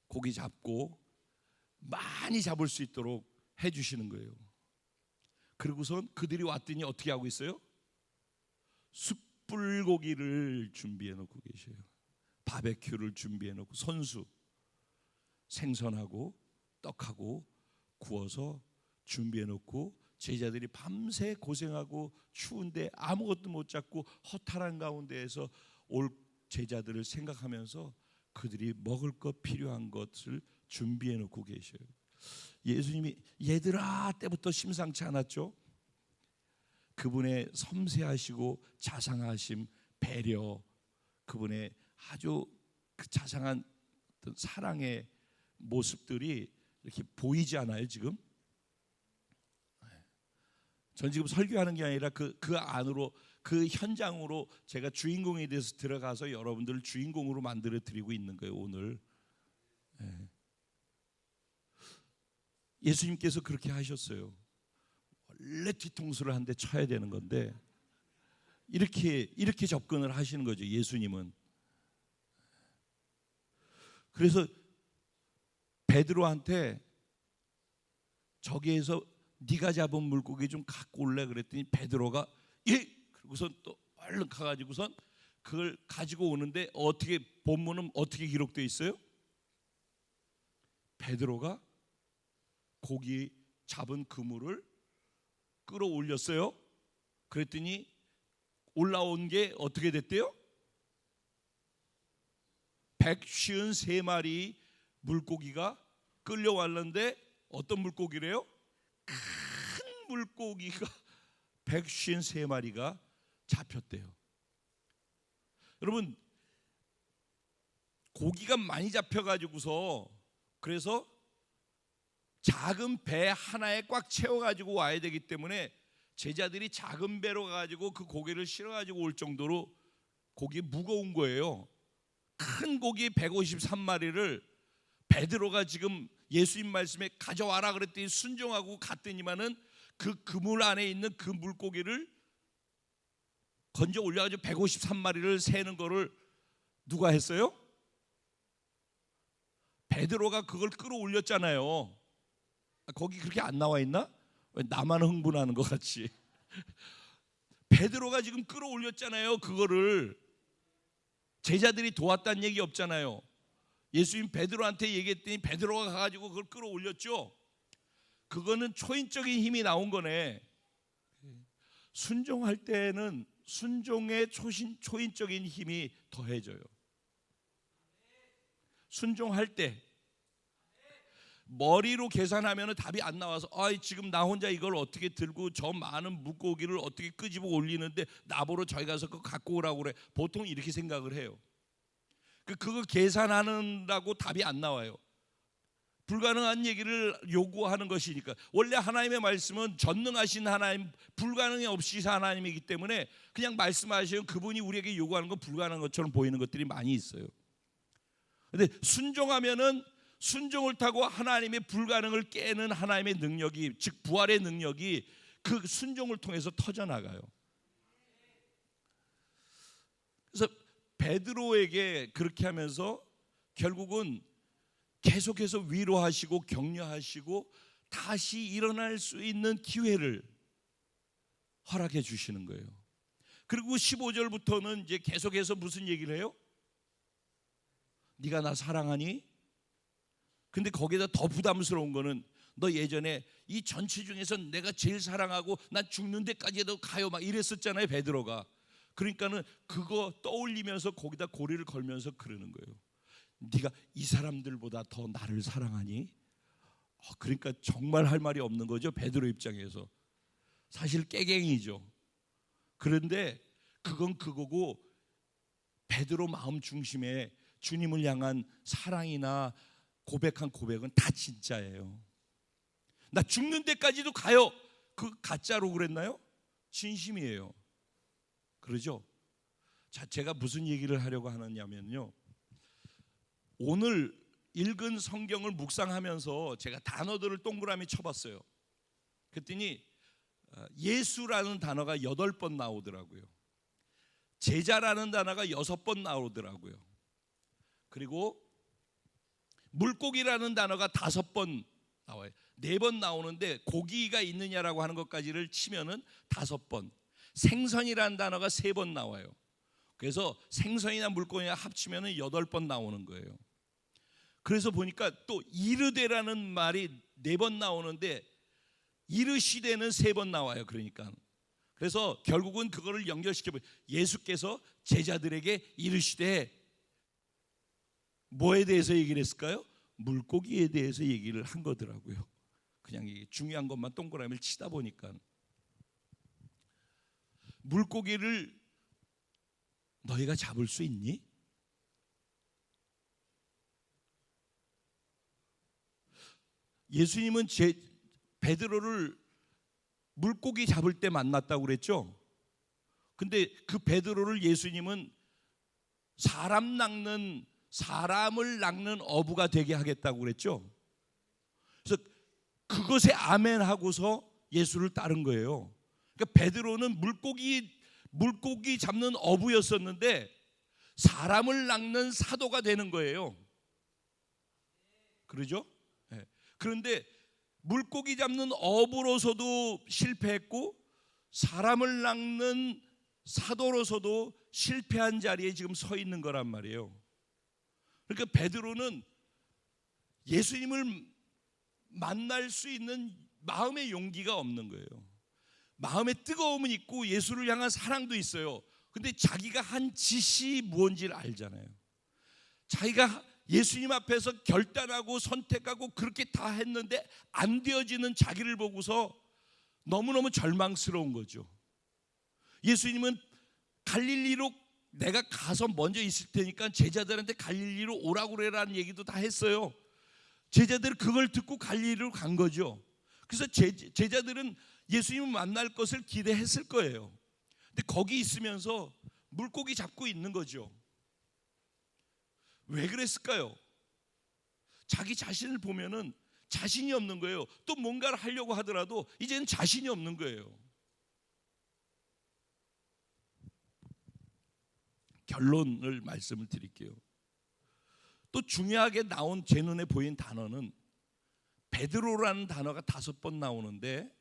고기 잡고 많이 잡을 수 있도록 해주시는 거예요. 그리고선 그들이 왔더니 어떻게 하고 있어요? 숯불고기를 준비해 놓고 계셔요. 바베큐를 준비해 놓고 손수 생선하고 떡하고 구워서 준비해 놓고 제자들이 밤새 고생하고 추운데 아무것도 못 잡고 허탈한 가운데에서 올 제자들을 생각하면서 그들이 먹을 것 필요한 것을 준비해 놓고 계셔요. 예수님이 얘들아 때부터 심상치 않았죠. 그분의 섬세하시고 자상하심, 배려, 그분의 아주 그 자상한 어떤 사랑의 모습들이 이렇게 보이지 않아요 지금? 전 지금 설교하는 게 아니라 그 안으로 그 현장으로 제가 주인공에 대해서 들어가서 여러분들을 주인공으로 만들어 드리고 있는 거예요 오늘. 예수님께서 그렇게 하셨어요. 원래 뒤통수를 한 대 쳐야 되는 건데 이렇게 접근을 하시는 거죠 예수님은. 그래서 베드로한테 저기에서 네가 잡은 물고기 좀 갖고 올래 그랬더니 베드로가 예! 그리고선 또 얼른 가가지고선 그걸 가지고 오는데 어떻게 본문은 어떻게 기록되어 있어요? 베드로가 고기 잡은 그물을 끌어올렸어요. 그랬더니 올라온 게 어떻게 됐대요? 153마리 물고기가 끌려왔는데 어떤 물고기래요? 큰 물고기가 153마리가 잡혔대요. 여러분 고기가 많이 잡혀가지고서 그래서 작은 배 하나에 꽉 채워가지고 와야 되기 때문에 제자들이 작은 배로 가지고 그 고기를 실어가지고 올 정도로 고기 무거운 거예요. 큰 고기 153마리를 베드로가 지금 예수님 말씀에 가져와라 그랬더니 순종하고 갔더니만은 그 그물 안에 있는 그 물고기를 건져 올려가지고 153마리를 세는 거를 누가 했어요? 베드로가 그걸 끌어올렸잖아요. 거기 그렇게 안 나와 있나? 왜 나만 흥분하는 것 같이. 베드로가 지금 끌어올렸잖아요. 그거를 제자들이 도왔다는 얘기 없잖아요. 예수님 베드로한테 얘기했더니 베드로가 가가지고 그걸 끌어올렸죠. 그거는 초인적인 힘이 나온 거네. 순종할 때는 순종의 초인적인 힘이 더해져요. 순종할 때 머리로 계산하면 답이 안 나와서 지금 나 혼자 이걸 어떻게 들고 저 많은 물고기를 어떻게 끄집어 올리는데 나보러 저희 가서 그거 갖고 오라고 그래. 보통 이렇게 생각을 해요. 그거 계산하느라고 답이 안 나와요. 불가능한 얘기를 요구하는 것이니까. 원래 하나님의 말씀은 전능하신 하나님, 불가능이 없이 하나님이기 때문에 그냥 말씀하시면 그분이 우리에게 요구하는 건 불가능한 것처럼 보이는 것들이 많이 있어요. 근데 순종하면은 순종을 타고 하나님의 불가능을 깨는 하나님의 능력이, 즉 부활의 능력이 그 순종을 통해서 터져나가요. 그래서 베드로에게 그렇게 하면서 결국은 계속해서 위로하시고 격려하시고 다시 일어날 수 있는 기회를 허락해 주시는 거예요. 그리고 15절부터는 이제 계속해서 무슨 얘기를 해요? 네가 나 사랑하니? 근데 거기다 더 부담스러운 거는 너 예전에 이 전체 중에서 내가 제일 사랑하고 난 죽는 데까지도 가요 막 이랬었잖아요, 베드로가. 그러니까는 그거 떠올리면서 거기다 고리를 걸면서 그러는 거예요. 네가 이 사람들보다 더 나를 사랑하니? 그러니까 정말 할 말이 없는 거죠, 베드로 입장에서. 사실 깨갱이죠. 그런데 그건 그거고 베드로 마음 중심에 주님을 향한 사랑이나 고백한 고백은 다 진짜예요. 나 죽는 데까지도 가요. 그 가짜로 그랬나요? 진심이에요. 그러죠? 자, 제가 무슨 얘기를 하려고 하느냐면요, 오늘 읽은 성경을 묵상하면서 제가 단어들을 동그라미 쳐봤어요. 그랬더니 예수라는 단어가 8번 나오더라고요. 제자라는 단어가 6번 나오더라고요. 그리고 물고기라는 단어가 5번 나와요. 4번 나오는데 고기가 있느냐라고 하는 것까지를 치면은 5번. 생선이라는 단어가 3번 나와요. 그래서 생선이나 물고기나 합치면은 8번 나오는 거예요. 그래서 보니까 또 이르되라는 말이 4번 나오는데 이르시되는 3번 나와요. 그래서 결국은 그거를 연결시켜 보면 예수께서 제자들에게 이르시되 뭐에 대해서 얘기를 했을까요? 물고기에 대해서 얘기를 한 거더라고요. 그냥 이게 중요한 것만 동그라미를 치다 보니까. 물고기를 너희가 잡을 수 있니? 예수님은 베드로를 물고기 잡을 때 만났다고 그랬죠. 근데 그 베드로를 예수님은 사람을 낚는 어부가 되게 하겠다고 그랬죠. 그래서 그것에 아멘 하고서 예수를 따른 거예요. 그러니까 베드로는 물고기 잡는 어부였었는데 사람을 낚는 사도가 되는 거예요. 그러죠? 네. 그런데 물고기 잡는 어부로서도 실패했고 사람을 낚는 사도로서도 실패한 자리에 지금 서 있는 거란 말이에요. 그러니까 베드로는 예수님을 만날 수 있는 마음의 용기가 없는 거예요. 마음의 뜨거움은 있고 예수를 향한 사랑도 있어요. 근데 자기가 한 짓이 무엇인지를 알잖아요. 자기가 예수님 앞에서 결단하고 선택하고 그렇게 다 했는데 안 되어지는 자기를 보고서 너무너무 절망스러운 거죠. 예수님은 갈릴리로 내가 가서 먼저 있을 테니까 제자들한테 갈릴리로 오라고 그래라는 얘기도 다 했어요. 제자들은 그걸 듣고 갈릴리로 간 거죠. 그래서 제자들은 예수님을 만날 것을 기대했을 거예요. 근데 거기 있으면서 물고기 잡고 있는 거죠. 왜 그랬을까요? 자기 자신을 보면은 자신이 없는 거예요. 또 뭔가를 하려고 하더라도 이제는 자신이 없는 거예요. 결론을 말씀을 드릴게요. 또 중요하게 나온 제 눈에 보인 단어는 베드로라는 단어가 5번 나오는데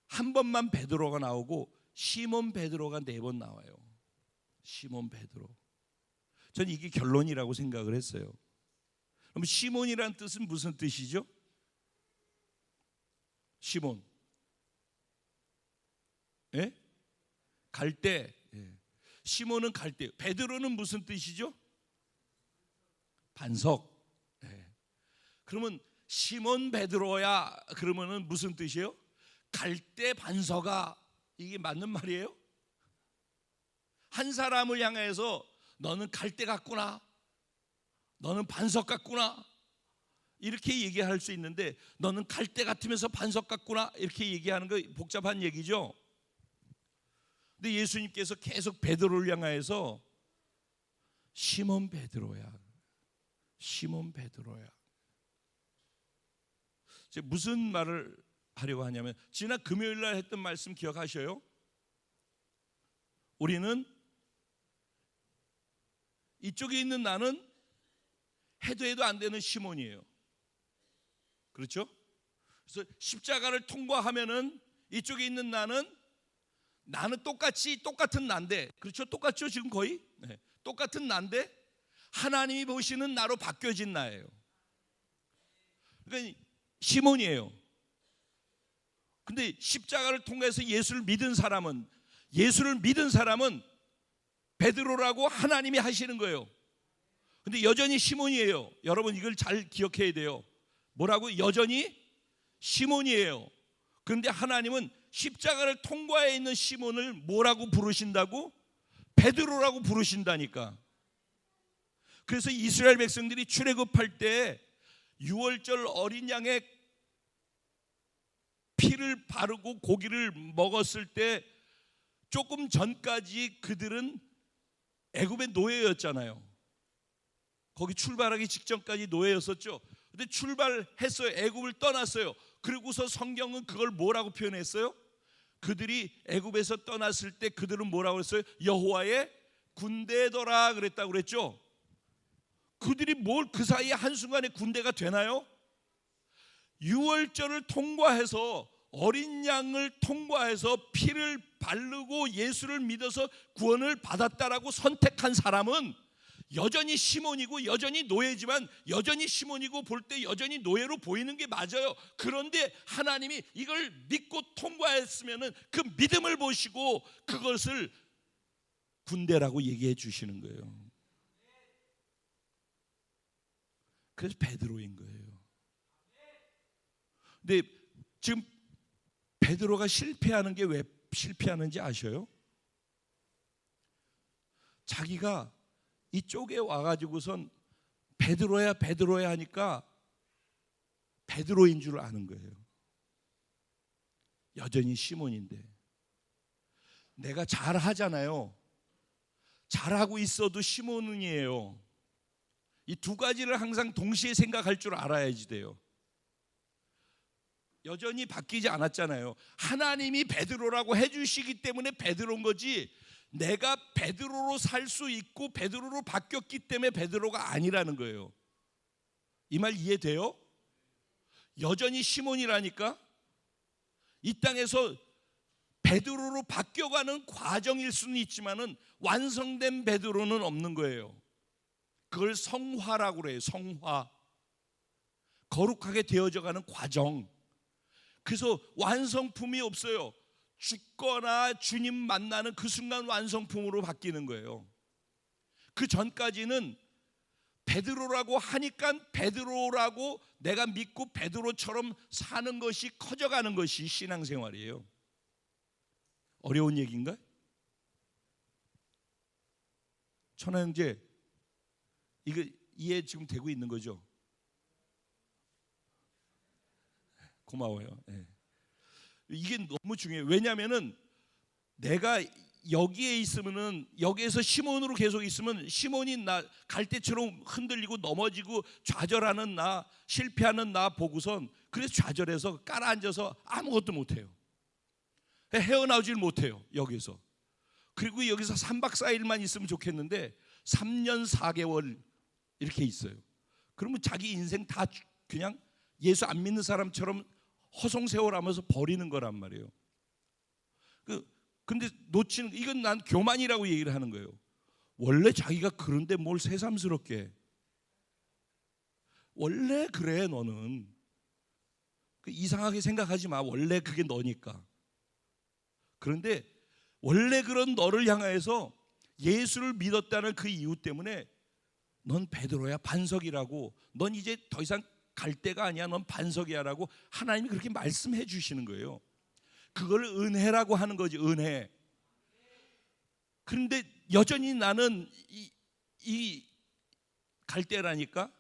한 번만 베드로가 나오고 시몬 베드로가 4번 나와요. 시몬 베드로. 저는 이게 결론이라고 생각을 했어요. 그럼 시몬이라는 뜻은 무슨 뜻이죠? 시몬, 예? 갈대. 예. 시몬은 갈대. 베드로는 무슨 뜻이죠? 반석. 예. 그러면 시몬 베드로야 그러면은 무슨 뜻이에요? 갈대 반석아. 이게 맞는 말이에요? 한 사람을 향해서 너는 갈대 같구나, 너는 반석 같구나 이렇게 얘기할 수 있는데, 너는 갈대 같으면서 반석 같구나 이렇게 얘기하는 거 복잡한 얘기죠. 근데 예수님께서 계속 베드로를 향하여서 시몬 베드로야, 시몬 베드로야. 무슨 말을 하려고 하냐면, 지난 금요일 날 했던 말씀 기억하셔요? 우리는 이쪽에 있는 나는 해도 해도 안 되는 시몬이에요. 그렇죠? 그래서 십자가를 통과하면은 이쪽에 있는 나는 똑같은 나인데, 그렇죠? 똑같죠? 지금 거의 네. 똑같은 나인데 하나님이 보시는 나로 바뀌어진 나예요. 그러니까 시몬이에요. 근데 십자가를 통해서 예수를 믿은 사람은 베드로라고 하나님이 하시는 거예요. 근데 여전히 시몬이에요. 여러분 이걸 잘 기억해야 돼요. 뭐라고? 여전히 시몬이에요. 그런데 하나님은 십자가를 통과해 있는 시몬을 뭐라고 부르신다고? 베드로라고 부르신다니까. 그래서 이스라엘 백성들이 출애굽할 때 유월절 어린 양의 피를 바르고 고기를 먹었을 때 조금 전까지 그들은 애굽의 노예였잖아요. 거기 출발하기 직전까지 노예였었죠. 근데 출발했어요. 애굽을 떠났어요. 그리고서 성경은 그걸 뭐라고 표현했어요? 그들이 애굽에서 떠났을 때 그들은 뭐라고 했어요? 여호와의 군대더라 그랬다고 그랬죠. 그들이 뭘 그 사이에 한순간에 군대가 되나요? 유월절을 통과해서, 어린 양을 통과해서 피를 바르고 예수를 믿어서 구원을 받았다라고 선택한 사람은 여전히 시몬이고 여전히 노예지만, 여전히 시몬이고 볼 때 여전히 노예로 보이는 게 맞아요. 그런데 하나님이 이걸 믿고 통과했으면은 그 믿음을 보시고 그것을 군대라고 얘기해 주시는 거예요. 그래서 베드로인 거예요. 근데 지금 베드로가 실패하는 게 왜 실패하는지 아셔요? 자기가 이쪽에 와가지고선 베드로야 베드로야 하니까 베드로인 줄 아는 거예요. 여전히 시몬인데. 내가 잘하잖아요. 잘하고 있어도 시몬이에요. 이 두 가지를 항상 동시에 생각할 줄 알아야지 돼요. 여전히 바뀌지 않았잖아요. 하나님이 베드로라고 해주시기 때문에 베드로인 거지, 내가 베드로로 살 수 있고 베드로로 바뀌었기 때문에 베드로가 아니라는 거예요. 이 말 이해돼요? 여전히 시몬이라니까. 이 땅에서 베드로로 바뀌어가는 과정일 수는 있지만은 완성된 베드로는 없는 거예요. 그걸 성화라고 그래요. 성화. 거룩하게 되어져가는 과정. 그래서 완성품이 없어요. 죽거나 주님 만나는 그 순간 완성품으로 바뀌는 거예요. 그 전까지는 베드로라고 하니까 베드로라고 내가 믿고 베드로처럼 사는 것이, 커져가는 것이 신앙생활이에요. 어려운 얘기인가? 천하형제, 이거 이해 지금 되고 있는 거죠? 고마워요. 네. 이게 너무 중요해요. 왜냐하면은 내가 여기에 있으면은, 여기에서 시몬으로 계속 있으면 시몬이 나 갈대처럼 흔들리고 넘어지고 좌절하는 나, 실패하는 나 보고선 그래서 좌절해서 깔아앉아서 아무것도 못해요. 헤어나오질 못해요. 여기서. 그리고 여기서 3박 4일만 있으면 좋겠는데 3년 4개월 이렇게 있어요. 그러면 자기 인생 다 그냥 예수 안 믿는 사람처럼 허송세월하면서 버리는 거란 말이에요. 근데 놓치는, 이건 난 교만이라고 얘기를 하는 거예요. 원래 자기가 그런데 뭘 새삼스럽게. 원래 그래 너는. 이상하게 생각하지 마. 원래 그게 너니까. 그런데 원래 그런 너를 향하여서 예수를 믿었다는 그 이유 때문에 넌 베드로야, 반석이라고. 넌 이제 더 이상 갈 데가 아니야. 넌 반석이야라고 하나님이 그렇게 말씀해 주시는 거예요. 그걸 은혜라고 하는 거지, 은혜. 그런데 여전히 나는 이 갈대라니까.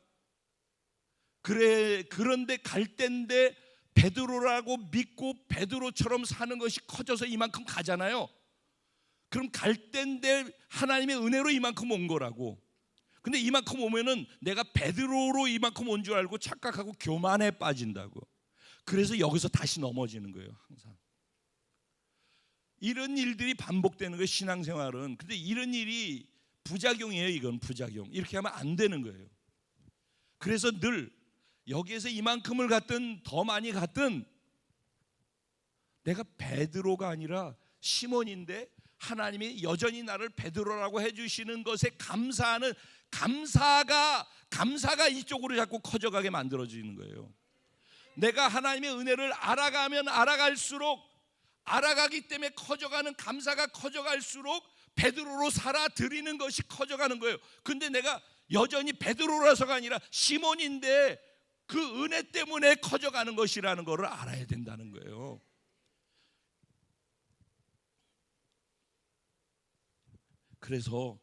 그래, 그런데 갈대인데 베드로라고 믿고 베드로처럼 사는 것이 커져서 이만큼 가잖아요. 그럼 갈대인데 하나님의 은혜로 이만큼 온 거라고. 근데 이만큼 오면은 내가 베드로로 이만큼 온 줄 알고 착각하고 교만에 빠진다고. 그래서 여기서 다시 넘어지는 거예요, 항상. 이런 일들이 반복되는 거예요, 신앙생활은. 근데 이런 일이 부작용이에요. 이건 부작용. 이렇게 하면 안 되는 거예요. 그래서 늘 여기에서 이만큼을 갖든 더 많이 갖든 내가 베드로가 아니라 시몬인데 하나님이 여전히 나를 베드로라고 해주시는 것에 감사하는 감사가 이쪽으로 자꾸 커져가게 만들어지는 거예요. 내가 하나님의 은혜를 알아가면 알아갈수록, 알아가기 때문에 커져가는 감사가 커져갈수록 베드로로 살아 드리는 것이 커져가는 거예요. 근데 내가 여전히 베드로라서가 아니라 시몬인데 그 은혜 때문에 커져가는 것이라는 것을 알아야 된다는 거예요. 그래서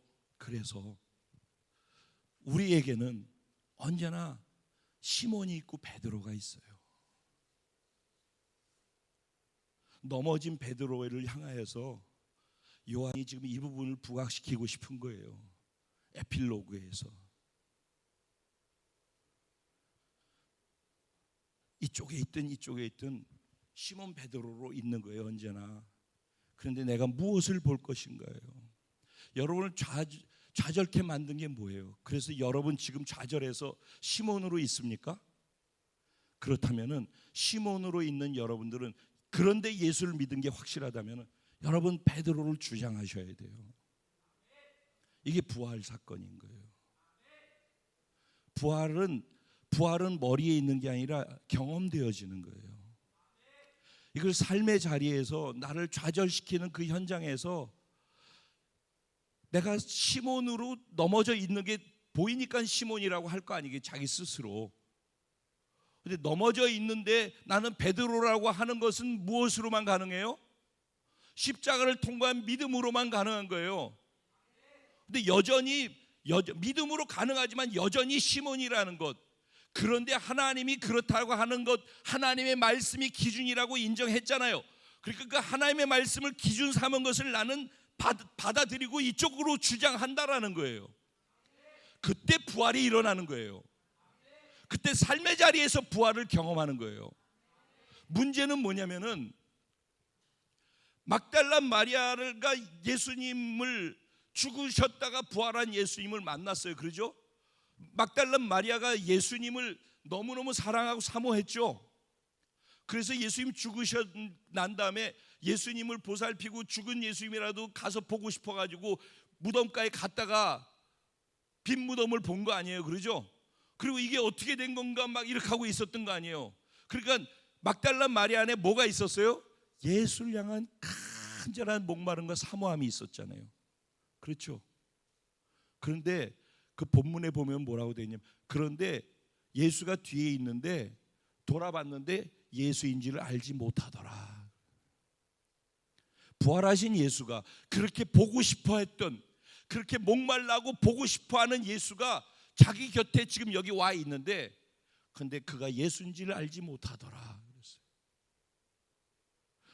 우리에게는 언제나 시몬이 있고 베드로가 있어요. 넘어진 베드로를 향하여서 요한이 지금 이 부분을 부각시키고 싶은 거예요. 에필로그에서. 이쪽에 있든 시몬 베드로로 있는 거예요, 언제나. 그런데 내가 무엇을 볼 것인가요? 여러분을 좌절케 만든 게 뭐예요? 그래서 여러분 지금 좌절해서 시몬으로 있습니까? 그렇다면은 시몬으로 있는 여러분들은, 그런데 예수를 믿은 게 확실하다면 여러분 베드로를 주장하셔야 돼요. 이게 부활 사건인 거예요. 부활은 머리에 있는 게 아니라 경험되어지는 거예요. 이걸 삶의 자리에서 나를 좌절시키는 그 현장에서 내가 시몬으로 넘어져 있는 게 보이니까 시몬이라고 할 거 아니겠어요, 자기 스스로. 근데 넘어져 있는데 나는 베드로라고 하는 것은 무엇으로만 가능해요? 십자가를 통과한 믿음으로만 가능한 거예요. 근데 여전히 믿음으로 가능하지만 여전히 시몬이라는 것. 그런데 하나님이 그렇다고 하는 것, 하나님의 말씀이 기준이라고 인정했잖아요. 그러니까 그 하나님의 말씀을 기준 삼은 것을 나는 받아들이고 이쪽으로 주장한다라는 거예요. 그때 부활이 일어나는 거예요. 그때 삶의 자리에서 부활을 경험하는 거예요. 문제는 뭐냐면은 막달라 마리아가 예수님을 죽으셨다가 부활한 예수님을 만났어요. 그러죠? 막달라 마리아가 예수님을 너무너무 사랑하고 사모했죠. 그래서 예수님 죽으셨 난 다음에 예수님을 보살피고 죽은 예수님이라도 가서 보고 싶어가지고 무덤가에 갔다가 빈 무덤을 본 거 아니에요. 그러죠? 그리고 이게 어떻게 된 건가 막 이렇게 하고 있었던 거 아니에요. 그러니까 막달라 마리아 안에 뭐가 있었어요? 예수를 향한 간절한 목마름과 사모함이 있었잖아요. 그렇죠? 그런데 그 본문에 보면 뭐라고 되어 있냐면, 그런데 예수가 뒤에 있는데 돌아봤는데 예수인지를 알지 못하더라. 부활하신 예수가, 그렇게 보고 싶어 했던, 그렇게 목말라고 보고 싶어 하는 예수가 자기 곁에 지금 여기 와 있는데, 근데 그가 예수인지를 알지 못하더라 그랬어요.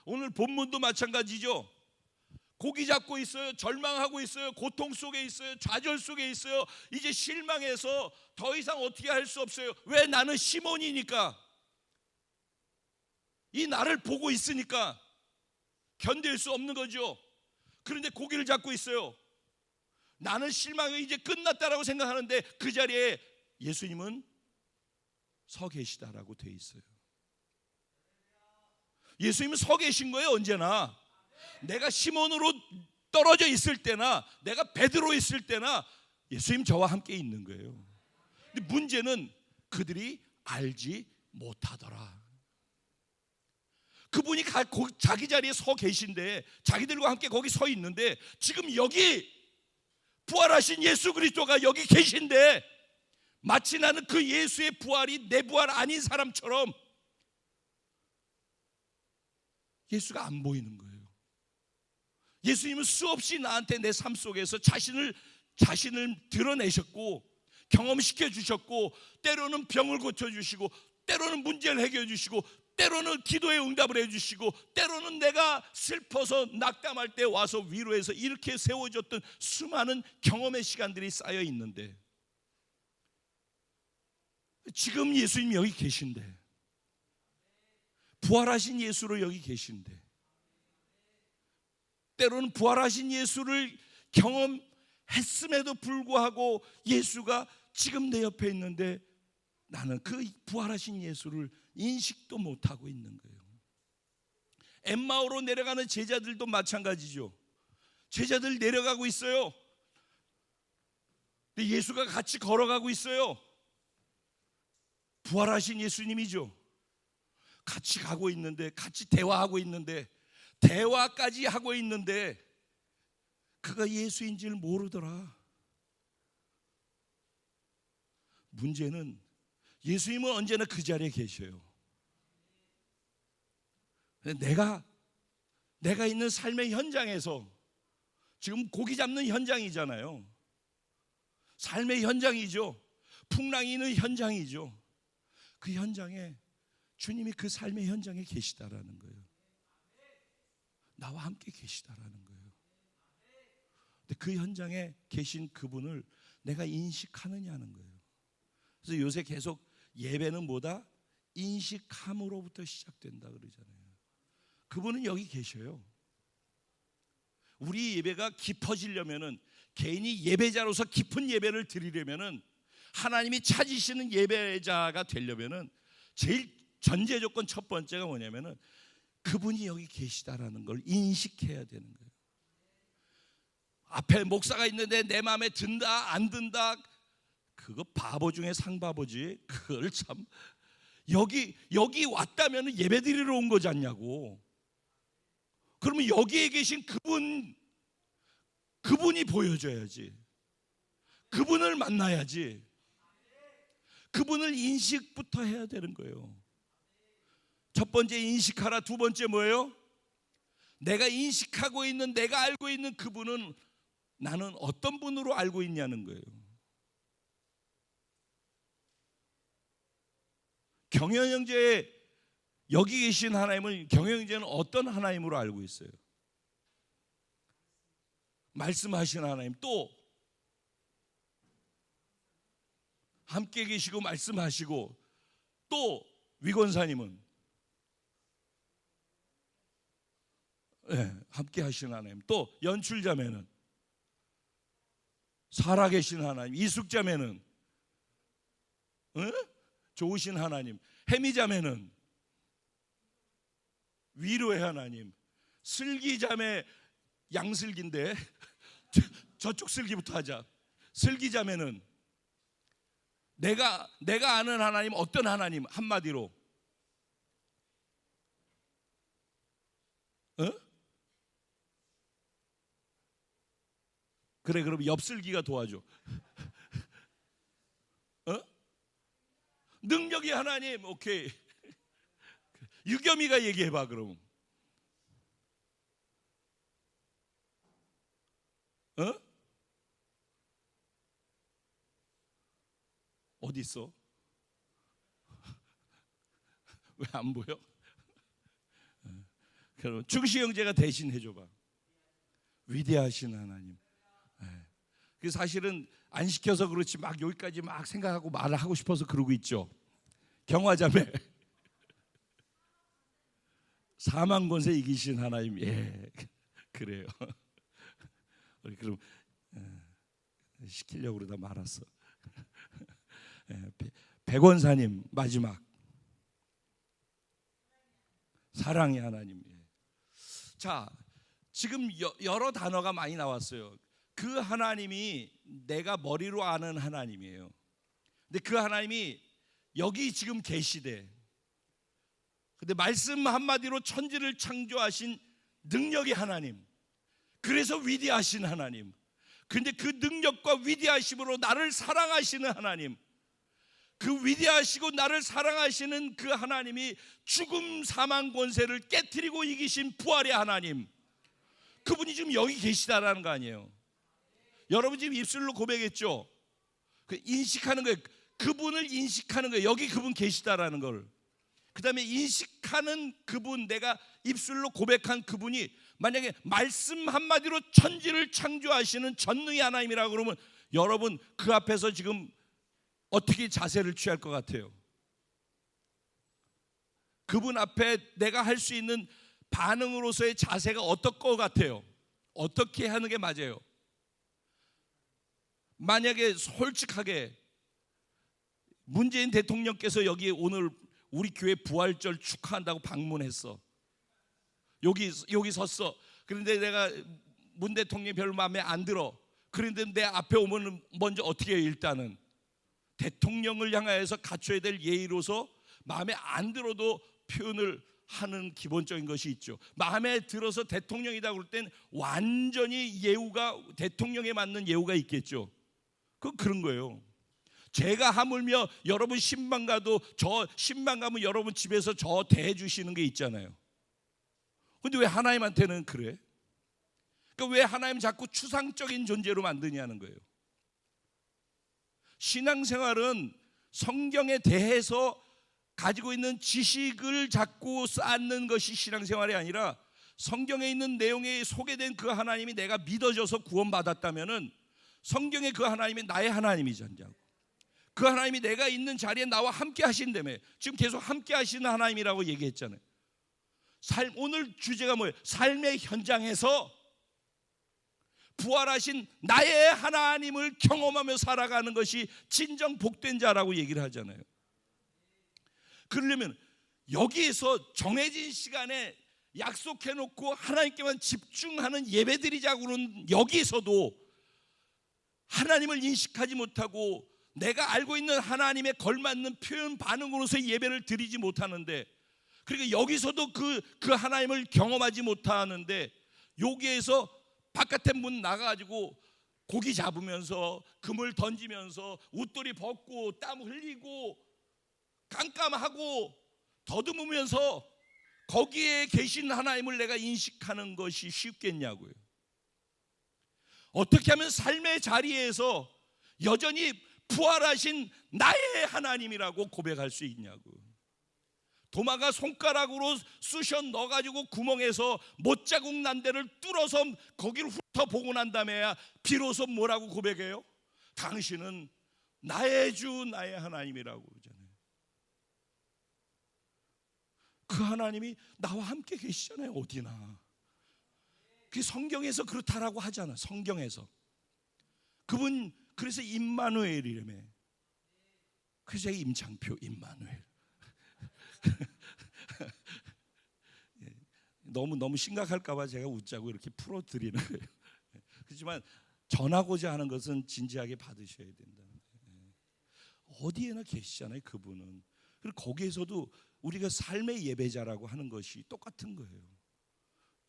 오늘 본문도 마찬가지죠. 고기 잡고 있어요. 절망하고 있어요. 고통 속에 있어요. 좌절 속에 있어요. 이제 실망해서 더 이상 어떻게 할 수 없어요. 왜? 나는 시몬이니까. 이 나를 보고 있으니까 견딜 수 없는 거죠. 그런데 고기를 잡고 있어요. 나는 실망이 이제 끝났다라고 생각하는데 그 자리에 예수님은 서 계시다라고 돼 있어요. 예수님은 서 계신 거예요. 언제나. 내가 시몬으로 떨어져 있을 때나 내가 베드로 있을 때나 예수님 저와 함께 있는 거예요. 근데 문제는 그들이 알지 못하더라. 그분이 자기 자리에 서 계신데, 자기들과 함께 거기 서 있는데, 지금 여기 부활하신 예수 그리스도가 여기 계신데 마치 나는 그 예수의 부활이 내 부활 아닌 사람처럼 예수가 안 보이는 거예요. 예수님은 수없이 나한테 내 삶 속에서 자신을 드러내셨고 경험시켜 주셨고, 때로는 병을 고쳐주시고, 때로는 문제를 해결해 주시고, 때로는 기도에 응답을 해주시고, 때로는 내가 슬퍼서 낙담할 때 와서 위로해서 이렇게 세워줬던 수많은 경험의 시간들이 쌓여 있는데, 지금 예수님 여기 계신데, 부활하신 예수로 여기 계신데, 때로는 부활하신 예수를 경험했음에도 불구하고 예수가 지금 내 옆에 있는데 나는 그 부활하신 예수를 인식도 못하고 있는 거예요. 엠마오로 내려가는 제자들도 마찬가지죠. 제자들 내려가고 있어요. 근데 예수가 같이 걸어가고 있어요. 부활하신 예수님이죠. 같이 가고 있는데, 같이 대화하고 있는데, 대화까지 하고 있는데 그가 예수인 줄 모르더라. 문제는 예수님은 언제나 그 자리에 계셔요. 내가 있는 삶의 현장에서, 지금 고기 잡는 현장이잖아요. 삶의 현장이죠. 풍랑이 있는 현장이죠. 그 현장에 주님이 그 삶의 현장에 계시다라는 거예요. 나와 함께 계시다라는 거예요. 근데 그 현장에 계신 그분을 내가 인식하느냐는 거예요. 그래서 요새 계속 예배는 뭐다? 인식함으로부터 시작된다 그러잖아요. 그분은 여기 계셔요. 우리 예배가 깊어지려면은, 개인이 예배자로서 깊은 예배를 드리려면은, 하나님이 찾으시는 예배자가 되려면은 제일 전제 조건 첫 번째가 뭐냐면은 그분이 여기 계시다라는 걸 인식해야 되는 거예요. 앞에 목사가 있는데 내 마음에 든다 안 든다, 그거 바보 중에 상바보지. 그걸 참, 여기 왔다면 예배 드리러 온 거지 않냐고. 그러면 여기에 계신 그분이 보여줘야지. 그분을 만나야지. 그분을 인식부터 해야 되는 거예요. 첫 번째 인식하라. 두 번째 뭐예요? 내가 인식하고 있는, 내가 알고 있는 그분은 나는 어떤 분으로 알고 있냐는 거예요. 경영 형제, 여기 계신 하나님을, 경영 형제는 어떤 하나님으로 알고 있어요? 말씀하시는 하나님. 또 함께 계시고 말씀하시고, 또 위권사님은 함께 하시는 하나님. 또 연출자매는 살아계신 하나님. 이숙자매는 좋으신 하나님. 해미자매는 위로의 하나님. 슬기자매, 양슬기인데 저쪽 슬기부터 하자. 슬기자매는 내가 아는 하나님, 어떤 하나님? 한마디로 그래, 그럼 옆슬기가 도와줘. 능력이 하나님. 오케이. 유겸이가 얘기해봐 그럼. 어디 있어? 왜 안 보여? 그럼 충시 형제가 대신 해줘봐. 위대하신 하나님. 그 사실은 안 시켜서 그렇지 막 여기까지 막 생각하고 말을 하고 싶어서 그러고 있죠. 경화자매. 사망 권세 이기신 하나님. 예, 그래요. 그럼 시키려고 그러다 말았어. 백원사님 마지막. 사랑의 하나님. 자, 지금 여러 단어가 많이 나왔어요. 그 하나님이 내가 머리로 아는 하나님이에요. 근데 그 하나님이 여기 지금 계시대. 근데 말씀 한마디로 천지를 창조하신 능력의 하나님, 그래서 위대하신 하나님, 근데 그 능력과 위대하심으로 나를 사랑하시는 하나님, 그 위대하시고 나를 사랑하시는 그 하나님이 죽음 사망 권세를 깨트리고 이기신 부활의 하나님, 그분이 지금 여기 계시다라는 거 아니에요. 여러분 지금 입술로 고백했죠. 그 인식하는 거예요. 그분을 인식하는 거예요. 여기 그분 계시다라는 걸. 그 다음에 인식하는 그분, 내가 입술로 고백한 그분이 만약에 말씀 한마디로 천지를 창조하시는 전능의 하나님이라고 그러면 여러분 그 앞에서 지금 어떻게 자세를 취할 것 같아요? 그분 앞에 내가 할 수 있는 반응으로서의 자세가 어떨 것 같아요? 어떻게 하는 게 맞아요? 만약에 솔직하게 문재인 대통령께서 여기 오늘 우리 교회 부활절 축하한다고 방문했어. 여기 섰어. 그런데 내가 문 대통령이 별로 마음에 안 들어. 그런데 내 앞에 오면 먼저 어떻게 해요? 일단은 대통령을 향하여서 갖춰야 될 예의로서 마음에 안 들어도 표현을 하는 기본적인 것이 있죠. 마음에 들어서 대통령이다 그럴 땐 완전히 예우가 대통령에 맞는 예우가 있겠죠. 그런 거예요. 제가 하물며 여러분 신방 가도 저 신방 가면 여러분 집에서 저 대해 주시는 게 있잖아요. 근데 왜 하나님한테는 그래? 그러니까 왜 하나님 자꾸 추상적인 존재로 만드냐는 거예요. 신앙생활은 성경에 대해서 가지고 있는 지식을 자꾸 쌓는 것이 신앙생활이 아니라 성경에 있는 내용에 소개된 그 하나님이 내가 믿어져서 구원받았다면은 성경의 그 하나님이 나의 하나님이잖아요. 그 하나님이 내가 있는 자리에 나와 함께 하신다며. 지금 계속 함께 하시는 하나님이라고 얘기했잖아요. 오늘 주제가 뭐예요? 삶의 현장에서 부활하신 나의 하나님을 경험하며 살아가는 것이 진정 복된 자라고 얘기를 하잖아요. 그러려면 여기에서 정해진 시간에 약속해놓고 하나님께만 집중하는 예배드리자고는 여기에서도 하나님을 인식하지 못하고 내가 알고 있는 하나님에 걸맞는 표현 반응으로서 예배를 드리지 못하는데, 그러니까 여기서도 그 하나님을 경험하지 못하는데, 여기에서 바깥에 문 나가가지고 고기 잡으면서 그물 던지면서 웃돌이 벗고 땀 흘리고 깜깜하고 더듬으면서 거기에 계신 하나님을 내가 인식하는 것이 쉽겠냐고요. 어떻게 하면 삶의 자리에서 여전히 부활하신 나의 하나님이라고 고백할 수 있냐고. 도마가 손가락으로 쑤셔 넣어가지고 구멍에서 못자국 난 데를 뚫어서 거기를 훑어보고 난 다음에야 비로소 뭐라고 고백해요? 당신은 나의 주 나의 하나님이라고 그러잖아요. 그 하나님이 나와 함께 계시잖아요. 어디나. 그 성경에서 그렇다라고 하잖아. 성경에서 그분 그래서 임마누엘이라며. 그래서 임창표 임마누엘. 너무 심각할까봐 제가 웃자고 이렇게 풀어드리는 거예요. 그렇지만 전하고자 하는 것은 진지하게 받으셔야 된다는 거예요. 어디에나 계시잖아요. 그분은. 그리고 거기에서도 우리가 삶의 예배자라고 하는 것이 똑같은 거예요.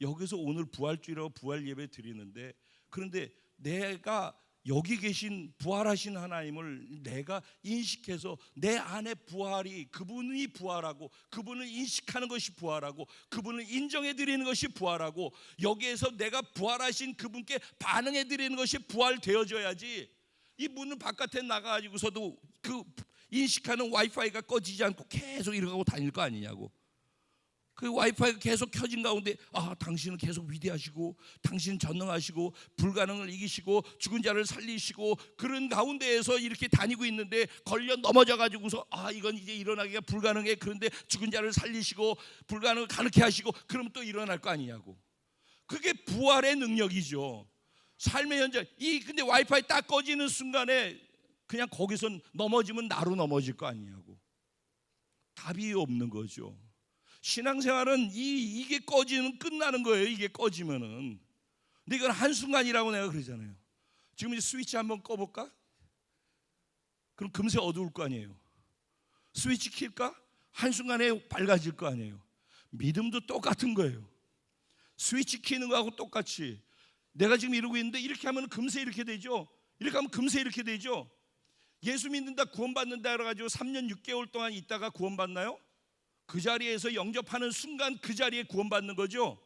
여기서 오늘 부활주일하고 부활 예배 드리는데, 그런데 내가 여기 계신 부활하신 하나님을 내가 인식해서 내 안에 부활이, 그분이 부활하고 그분을 인식하는 것이 부활하고 그분을 인정해 드리는 것이 부활하고 여기에서 내가 부활하신 그분께 반응해 드리는 것이 부활되어져야지, 이 문은 바깥에 나가가지고서도 그 인식하는 와이파이가 꺼지지 않고 계속 이러고 다닐 거 아니냐고. 그 와이파이가 계속 켜진 가운데 당신은 계속 위대하시고 당신은 전능하시고 불가능을 이기시고 죽은 자를 살리시고 그런 가운데에서 이렇게 다니고 있는데 걸려 넘어져 가지고서 이건 이제 일어나기가 불가능해. 그런데 죽은 자를 살리시고 불가능을 가능케 하시고 그러면 또 일어날 거 아니냐고. 그게 부활의 능력이죠. 삶의 현장. 근데 와이파이 딱 꺼지는 순간에 그냥 거기서 넘어지면 나로 넘어질 거 아니냐고. 답이 없는 거죠. 신앙생활은 이게 꺼지면 끝나는 거예요. 이게 꺼지면은. 근데 이건 한순간이라고 내가 그러잖아요. 지금 이제 스위치 한번 꺼볼까? 그럼 금세 어두울 거 아니에요. 스위치 킬까? 한순간에 밝아질 거 아니에요. 믿음도 똑같은 거예요. 스위치 키는 거하고 똑같이 내가 지금 이러고 있는데 이렇게 하면 금세 이렇게 되죠. 이렇게 하면 금세 이렇게 되죠. 예수 믿는다 구원받는다 해가지고 3년 6개월 동안 있다가 구원받나요? 그 자리에서 영접하는 순간 그 자리에 구원받는 거죠.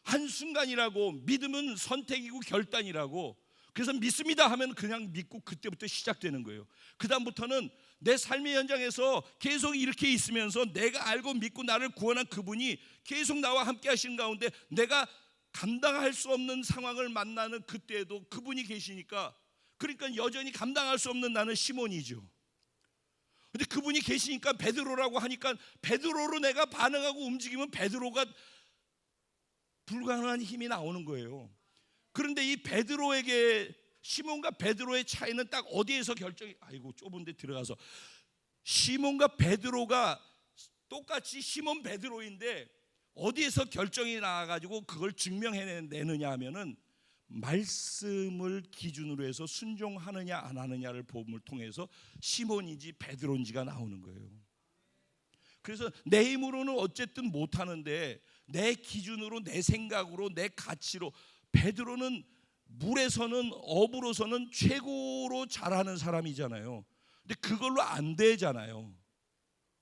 한순간이라고. 믿음은 선택이고 결단이라고. 그래서 믿습니다 하면 그냥 믿고 그때부터 시작되는 거예요. 그 다음부터는 내 삶의 현장에서 계속 이렇게 있으면서 내가 알고 믿고 나를 구원한 그분이 계속 나와 함께 하시는 가운데 내가 감당할 수 없는 상황을 만나는 그때에도 그분이 계시니까, 그러니까 여전히 감당할 수 없는 나는 시몬이죠. 근데 그분이 계시니까 베드로라고 하니까 베드로로 내가 반응하고 움직이면 베드로가 불가능한 힘이 나오는 거예요. 그런데 이 베드로에게, 시몬과 베드로의 차이는 딱 어디에서 결정이, 아이고 좁은 데 들어가서, 시몬과 베드로가 똑같이 시몬 베드로인데 어디에서 결정이 나와가지고 그걸 증명해내느냐 하면은 말씀을 기준으로 해서 순종하느냐 안 하느냐를 봄을 통해서 시몬인지 베드로인지가 나오는 거예요. 그래서 내 힘으로는 어쨌든 못하는데 내 기준으로, 내 생각으로, 내 가치로, 베드로는 물에서는, 업으로서는 최고로 잘하는 사람이잖아요. 근데 그걸로 안 되잖아요.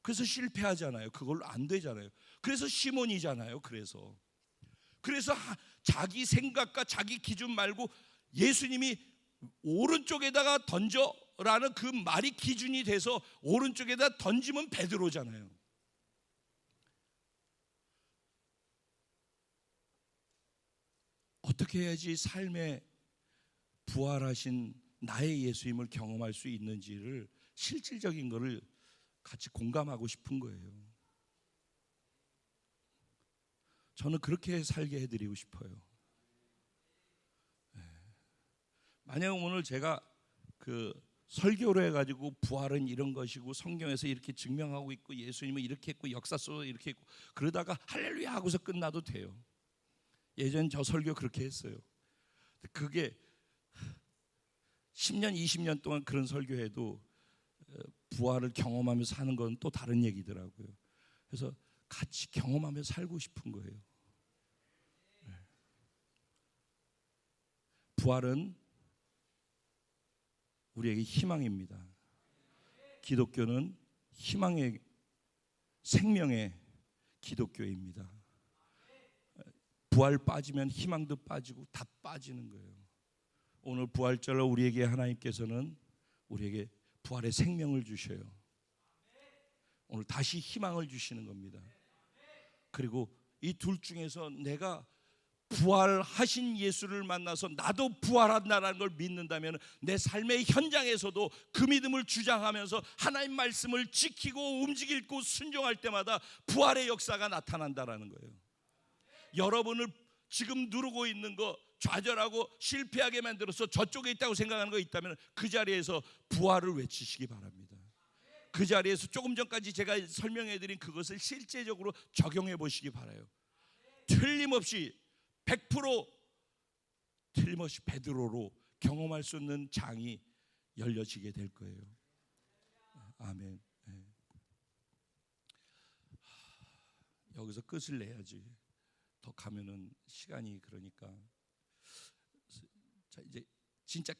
그래서 실패하잖아요. 그걸로 안 되잖아요. 그래서 시몬이잖아요. 그래서 자기 생각과 자기 기준 말고 예수님이 오른쪽에다가 던져라는 그 말이 기준이 돼서 오른쪽에다 던지면 베드로잖아요. 어떻게 해야지 삶에 부활하신 나의 예수님을 경험할 수 있는지를, 실질적인 거를 같이 공감하고 싶은 거예요. 저는 그렇게 살게 해드리고 싶어요. 만약 오늘 제가 그 설교를 해가지고 부활은 이런 것이고 성경에서 이렇게 증명하고 있고 예수님은 이렇게 했고 역사 속에 이렇게 했고 그러다가 할렐루야 하고서 끝나도 돼요. 예전 저 설교 그렇게 했어요. 그게 10년 20년 동안 그런 설교해도 부활을 경험하면서 사는 건 또 다른 얘기더라고요. 그래서 같이 경험하면서 살고 싶은 거예요. 부활은 우리에게 희망입니다. 기독교는 희망의, 생명의 기독교입니다. 부활 빠지면 희망도 빠지고 다 빠지는 거예요. 오늘 부활절로 우리에게 하나님께서는 우리에게 부활의 생명을 주셔요. 오늘 다시 희망을 주시는 겁니다. 그리고 이 둘 중에서 내가 부활하신 예수를 만나서 나도 부활한다는 걸 믿는다면 내 삶의 현장에서도 그 믿음을 주장하면서 하나님 말씀을 지키고 움직이고 순종할 때마다 부활의 역사가 나타난다는 거예요. 여러분을 지금 누르고 있는 거, 좌절하고 실패하게 만들어서 저쪽에 있다고 생각하는 거 있다면 그 자리에서 부활을 외치시기 바랍니다. 그 자리에서 조금 전까지 제가 설명해드린 그것을 실제적으로 적용해 보시기 바라요. 틀림없이 100% 틀림없이 베드로로 경험할 수 있는 장이 열려지게 될 거예요. 아멘. 여기서 끝을 내야지. 더 가면은 시간이 그러니까. 자, 이제 진짜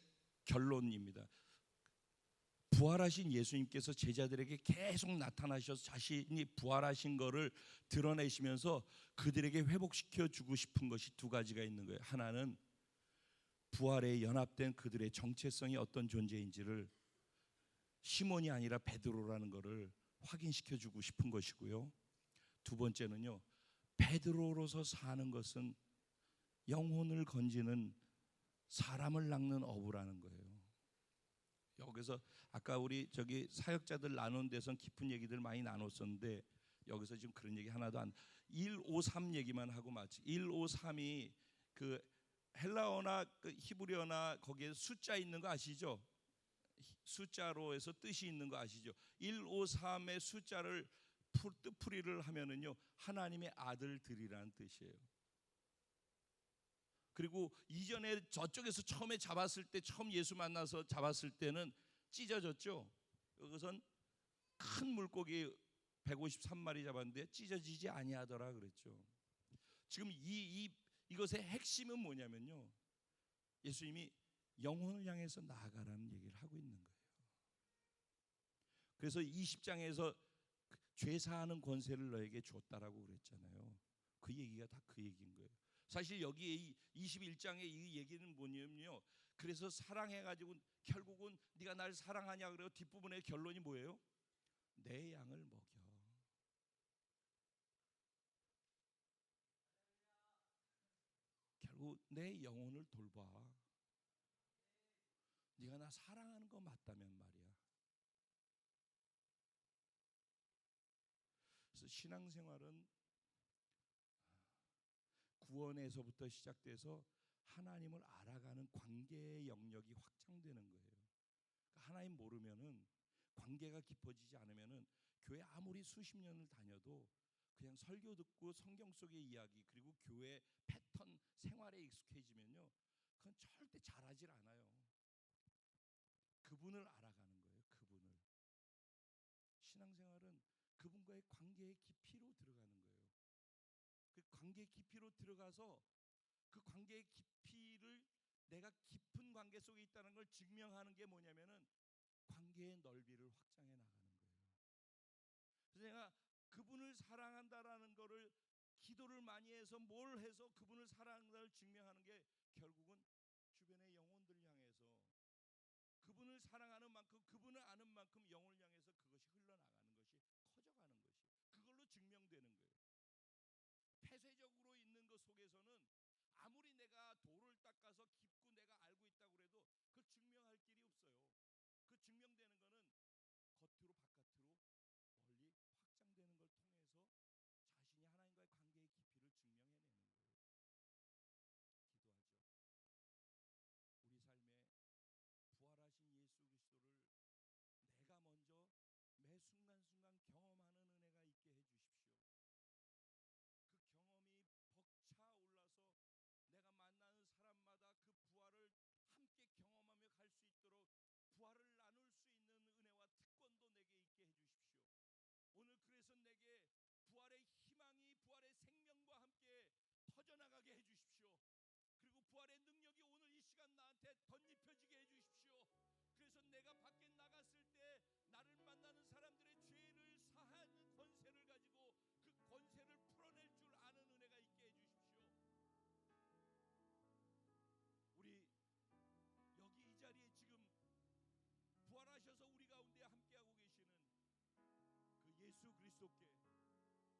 결론입니다. 부활하신 예수님께서 제자들에게 계속 나타나셔서 자신이 부활하신 거를 드러내시면서 그들에게 회복시켜 주고 싶은 것이 두 가지가 있는 거예요. 하나는 부활에 연합된 그들의 정체성이 어떤 존재인지를 시몬이 아니라 베드로라는 것을 확인시켜 주고 싶은 것이고요. 두 번째는요, 베드로로서 사는 것은 영혼을 건지는, 사람을 낚는 어부라는 거예요. 여기서 아까 우리 저기 사역자들 나눈 데선 깊은 얘기들 많이 나눴었는데 여기서 지금 그런 얘기 하나도 안, 153 얘기만 하고 마치. 153이 그 헬라어나 그 히브리어나 거기에 숫자 있는 거 아시죠? 숫자로 해서 뜻이 있는 거 아시죠? 153의 숫자를 뜻풀이를 하면은요 하나님의 아들들이라는 뜻이에요. 그리고 이전에 저쪽에서 처음에 잡았을 때, 처음 예수 만나서 잡았을 때는 찢어졌죠. 여기선 큰 물고기 153마리 잡았는데 찢어지지 아니하더라 그랬죠. 지금 이것의 핵심은 뭐냐면요, 예수님이 영혼을 향해서 나아가라는 얘기를 하고 있는 거예요. 그래서 20장에서 죄 사하는 권세를 너에게 줬다라고 그랬잖아요. 그 얘기가 다 그 얘기인 거예요. 사실 여기 21장의 이 얘기는 뭐냐면요, 그래서 사랑해가지고 결국은 네가 날 사랑하냐 그래요. 뒷부분의 결론이 뭐예요? 내 양을 먹여. 결국 내 영혼을 돌봐. 네가 나 사랑하는 거 맞다면 말이야. 그래서 신앙생활은 구원에서부터 시작돼서 하나님을 알아가는 관계의 영역이 확장되는 거예요. 그러니까 하나님 모르면은, 관계가 깊어지지 않으면은 교회 아무리 수십 년을 다녀도 그냥 설교 듣고 성경 속의 이야기 그리고 교회 패턴 생활에 익숙해지면요, 그건 절대 잘하질 않아요. 그분을 알아가는 거예요. 그분을. 신앙생활은 그분과의 관계의 깊이로 들어가는 거예요. 그 관계의 깊이로 들어가서 그 관계의 깊이를, 내가 깊은 관계 속에 있다는 걸 증명하는 게 뭐냐면은 관계의 넓이를 확장해 나가는 거예요. 그래서 내가 그분을 사랑한다라는 거를 기도를 많이 해서 뭘 해서 그분을 사랑한다를 증명하는 게 결국은 주변의 영혼들 향해서 그분을 사랑하는 만큼, 그분을 아는 만큼 영혼을 향해서 그것이 흘러나가는 것이, 커져가는 것이 그걸로 증명되는 거예요. 폐쇄적으로 있는 것 속에서는 아무리 내가 돌을 닦아서 깊고 내가 알고 있다고 해도 그걸 증명할 길이 없어요. 그 증명되는 거는 겉으로 바깥으로 멀리 확장되는 걸 통해서 자신이 하나님과의 관계의 깊이를 증명해내는 거예요. 기도하죠. 우리 삶에 부활하신 예수 그리스도를 내가 먼저 매 순간순간 경험하는 은혜가 있게 해주십시오. 그 경험이 벅차올라서 내가 만나는 사람마다 그 부활을 함께 경험하며 갈 수 있도록 부활을 나눌 수 있는 은혜와 특권도 내게 있게 해주십시오. 오늘 그래서 내게 부활의 희망이, 부활의 생명과 함께 터져나가게 해주십시오. 그리고 부활의 능력이 오늘 이 시간 나한테 덧입혀지게 해주십시오. 그래서 내가 밖에 나갔을 때 나를 만나는 사람들의 죄를 사하는 권세를 가지고 그 권세를 풀어낼 줄 아는 은혜가 있게 해주십시오. 우리 여기 이 자리에 지금 부활하셔서 우리 가운데 함께하고 계시는 그 예수 그리스도께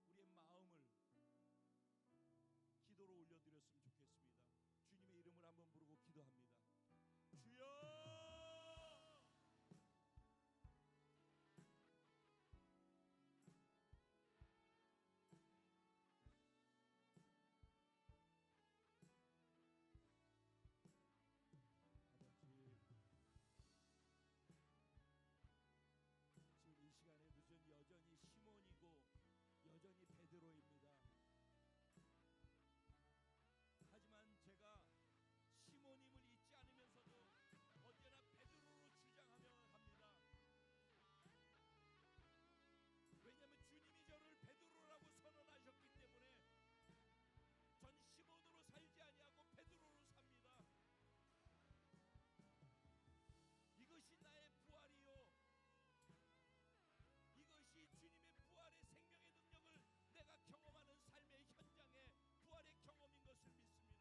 우리의 마음을 기도로 올려드렸으면 좋겠습니다. 주님의 이름을 한번 부르고 기도합니다. 주여! 지금 이 시간에도 전 여전히 시몬이고 여전히 베드로입니다. 하지만 제가 시몬임을 잊지 않으면서도 언제나 베드로로 주장하며 합니다. 왜냐하면 주님이 저를 베드로라고 선언하셨기 때문에 전 시몬으로 살지 아니하고 베드로로 삽니다. 이것이 나의 부활이요, 이것이 주님의 부활의 생명의 능력을 내가 경험하는 삶의 현장에 부활의 경험인 것을 믿습니다.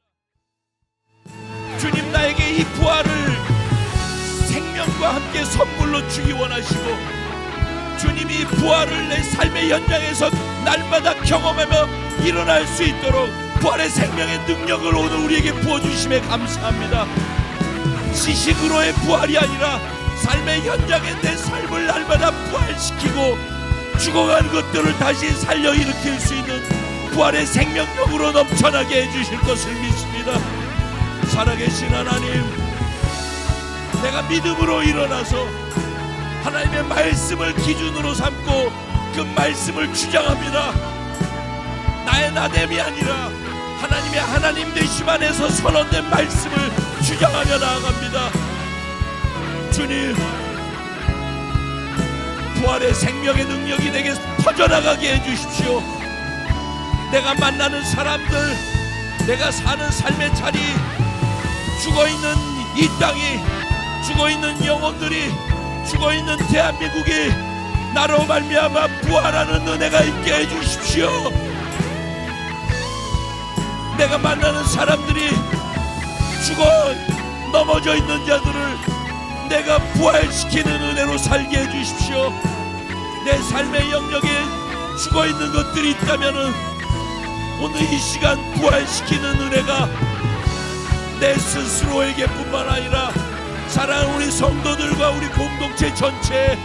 주님, 나에게 이 부활을 생명과 함께 선물로 주기 원하시고, 주님이 부활을 내 삶의 현장에서 날마다 경험하며 일어날 수 있도록 부활의 생명의 능력을 오늘 우리에게 부어주심에 감사합니다. 지식으로의 부활이 아니라 삶의 현장에 내 삶을 날마다 부활시키고 죽어간 것들을 다시 살려 일으킬 수 있는 부활의 생명력으로 넘쳐나게 해주실 것을 믿습니다. 살아계신 하나님, 내가 믿음으로 일어나서 하나님의 말씀을 기준으로 삼고 그 말씀을 주장합니다. 나의 나됨이 아니라 하나님의 하나님 되심 안에서 선언된 말씀을 주장하며 나아갑니다. 주님, 부활의 생명의 능력이 내게 퍼져나가게 해주십시오. 내가 만나는 사람들, 내가 사는 삶의 자리, 죽어있는 이 땅이, 죽어있는 영혼들이, 죽어있는 대한민국이 나로 말미암아 부활하는 은혜가 있게 해주십시오. 내가 만나는 사람들이 죽어 넘어져 있는 자들을 내가 부활시키는 은혜로 살게 해주십시오. 내 삶의 영역에 죽어있는 것들이 있다면 오늘 이 시간 부활시키는 은혜가 내 스스로에게 뿐만 아니라 사랑하는 우리 성도들과 우리 공동체 전체에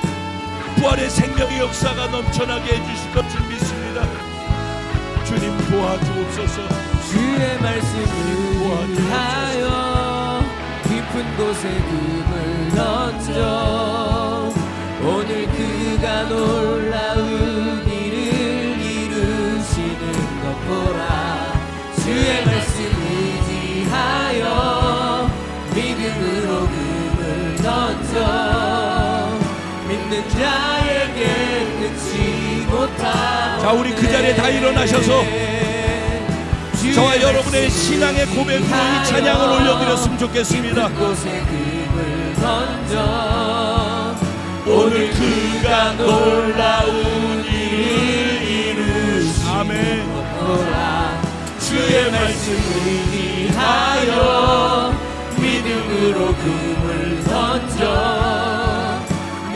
부활의 생명의 역사가 넘쳐나게 해주실 것을 믿습니다. 주님 도와주옵소서. 주의 말씀을 위하여 깊은 곳에 금을 던져 오늘 그가 놀라운 일을 이루시는 것 보라. 주의 말씀 의지하여 믿음으로 금을 던져 믿는 자에게 끊지 못하. 자, 우리 그 자리에 다 일어나셔서 저와 여러분의 신앙의 고백으로 이 찬양을 올려드렸으면 좋겠습니다. 곳에 금을 던져 오늘 그가 놀라운 일을 이루시는 아멘. 주의 말씀을 의지하여 믿음으로 금을 던져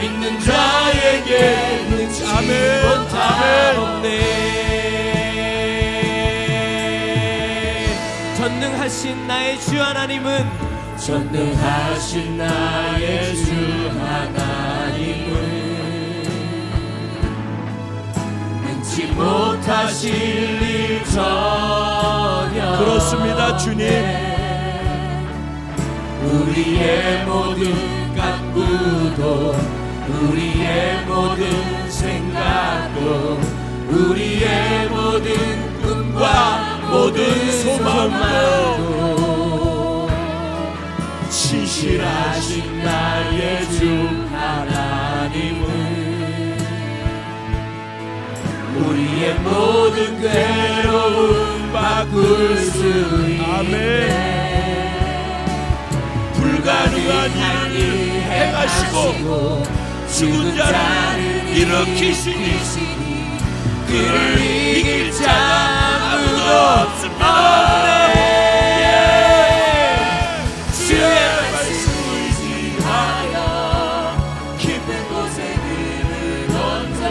믿는 자에게 능치 못하옵네. 전능하신 나의 주 하나님은 전능하신 나의 주 하나님은 능치 못하실 일 전혀. 그렇습니다. 주님, 우리의 모든 간구도 우리의 모든 생각도 우리의 모든 꿈과 모든 소망도 신실하신 나의 주 하나님은 우리의 모든 괴로움 바꿀 수 있네. 불가능한 일을 행하시고 죽은 자를 일으키시니 그를 이길 자가 아무도 없습니다. 주의 말씀을 의지하여 깊은 곳에 금을 던져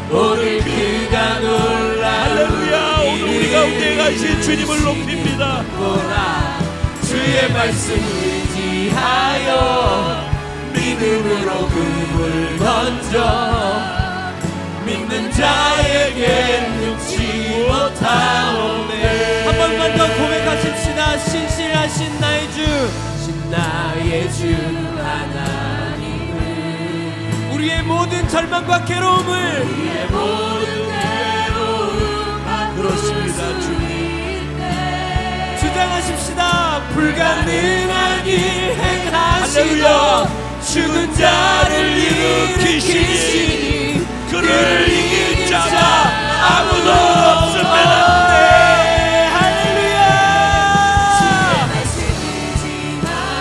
오늘 그가 놀라운 할렐루야. 오늘 우리 가운데 가신 주님을 높입니다. 주의 말씀을 의지하여 믿음으로 금을 던져 믿는 자에게 능치 못하오네. 한 번만 더 고백하십시다. 신실하신 나의 주, 나의 주 하나님은 우리의 모든 절망과 괴로움을 우리의 모든 괴로움 그렇습니다. 주님, 주장하십시다. 불가능한 일 행하시고 죽은 자를 일으키시니 그를 이길 자가 아무도 없습니다. 할렐루야.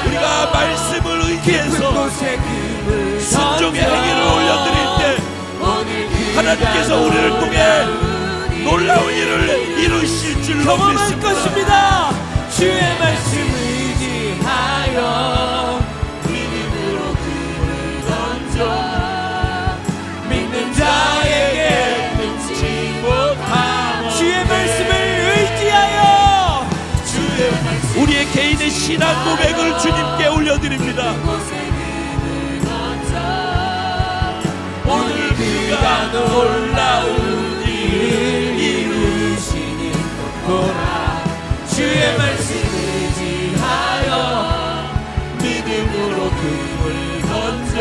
우리가 말씀을 의지해서 순종의 행위를 올려드릴 때 하나님께서 우리를 통해 놀라운 일을 이루실 줄로 경험할 믿습니다. 것입니다. 주의 말씀 의지하여 믿음으로 금을 던져 믿는 자에게 능치 못하오. 주의 말씀을 의지하여 우리의 개인의 신앙 고백을 주님께 올려드립니다. 오늘 그가 놀라운 일을 이루시는 것 보라. 주의 말씀 의지하여 믿음으로 금을 던져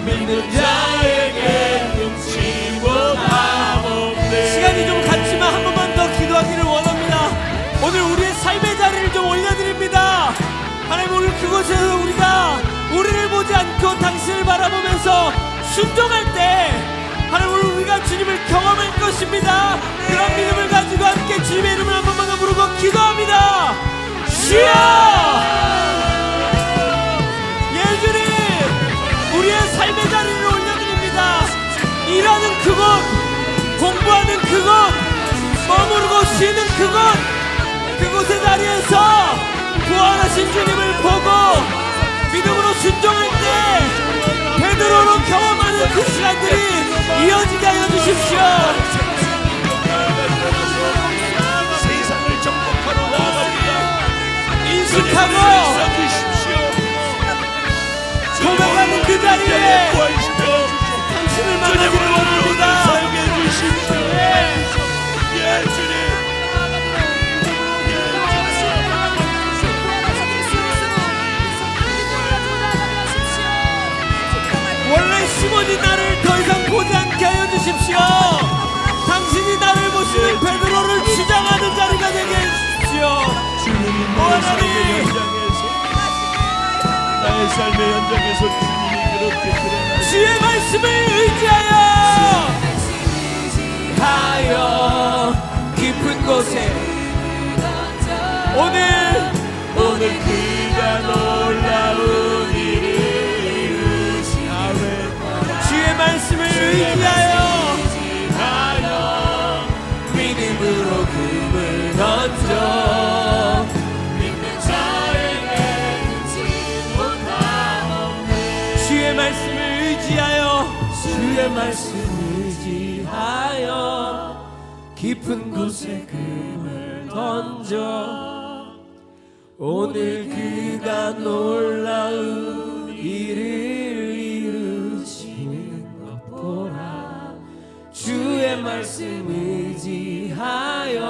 믿는 자에게 순종할 때 하나님 우리가 주님을 경험할 것입니다. 그런 믿음을 가지고 함께 주님의 이름을 한 번만 더 부르고 기도합니다. 주여! 예수님, 우리의 삶의 자리를 올려드립니다. 일하는 그곳, 공부하는 그곳, 머무르고 쉬는 그곳의 자리에서 부활하신 주님을 보고 믿음으로 순종할 때 베드로로 경험하는 그 시간들이 이어지게 하여 주십시오. 세상을 정복하러 나아갑니다. 인식하고 고백하는 그 자리에 당신을 만나기를 원합니다. 사용해 주십시오. 예, 주님. 원래 시몬이 나를 더 이상 보지 않게 하여 주십시오. 당신이 나를 보시는 베드로를 주장하는 자리가 되게 해주십시오. 주님, 나의 삶의 현장에서 주님이 그렇게 드러나시고 주의 말씀을 의지하여 깊은 곳에 오늘 그가 놀라운 일을 주의 말씀을 의지하여 믿음으로 금을 던져 믿는 자에게 주의 말씀을 의지하여 깊은 곳에 금을 던져 오늘 그가 놀라운 일을 이루시는 것 보라. 주의 말씀 의지하여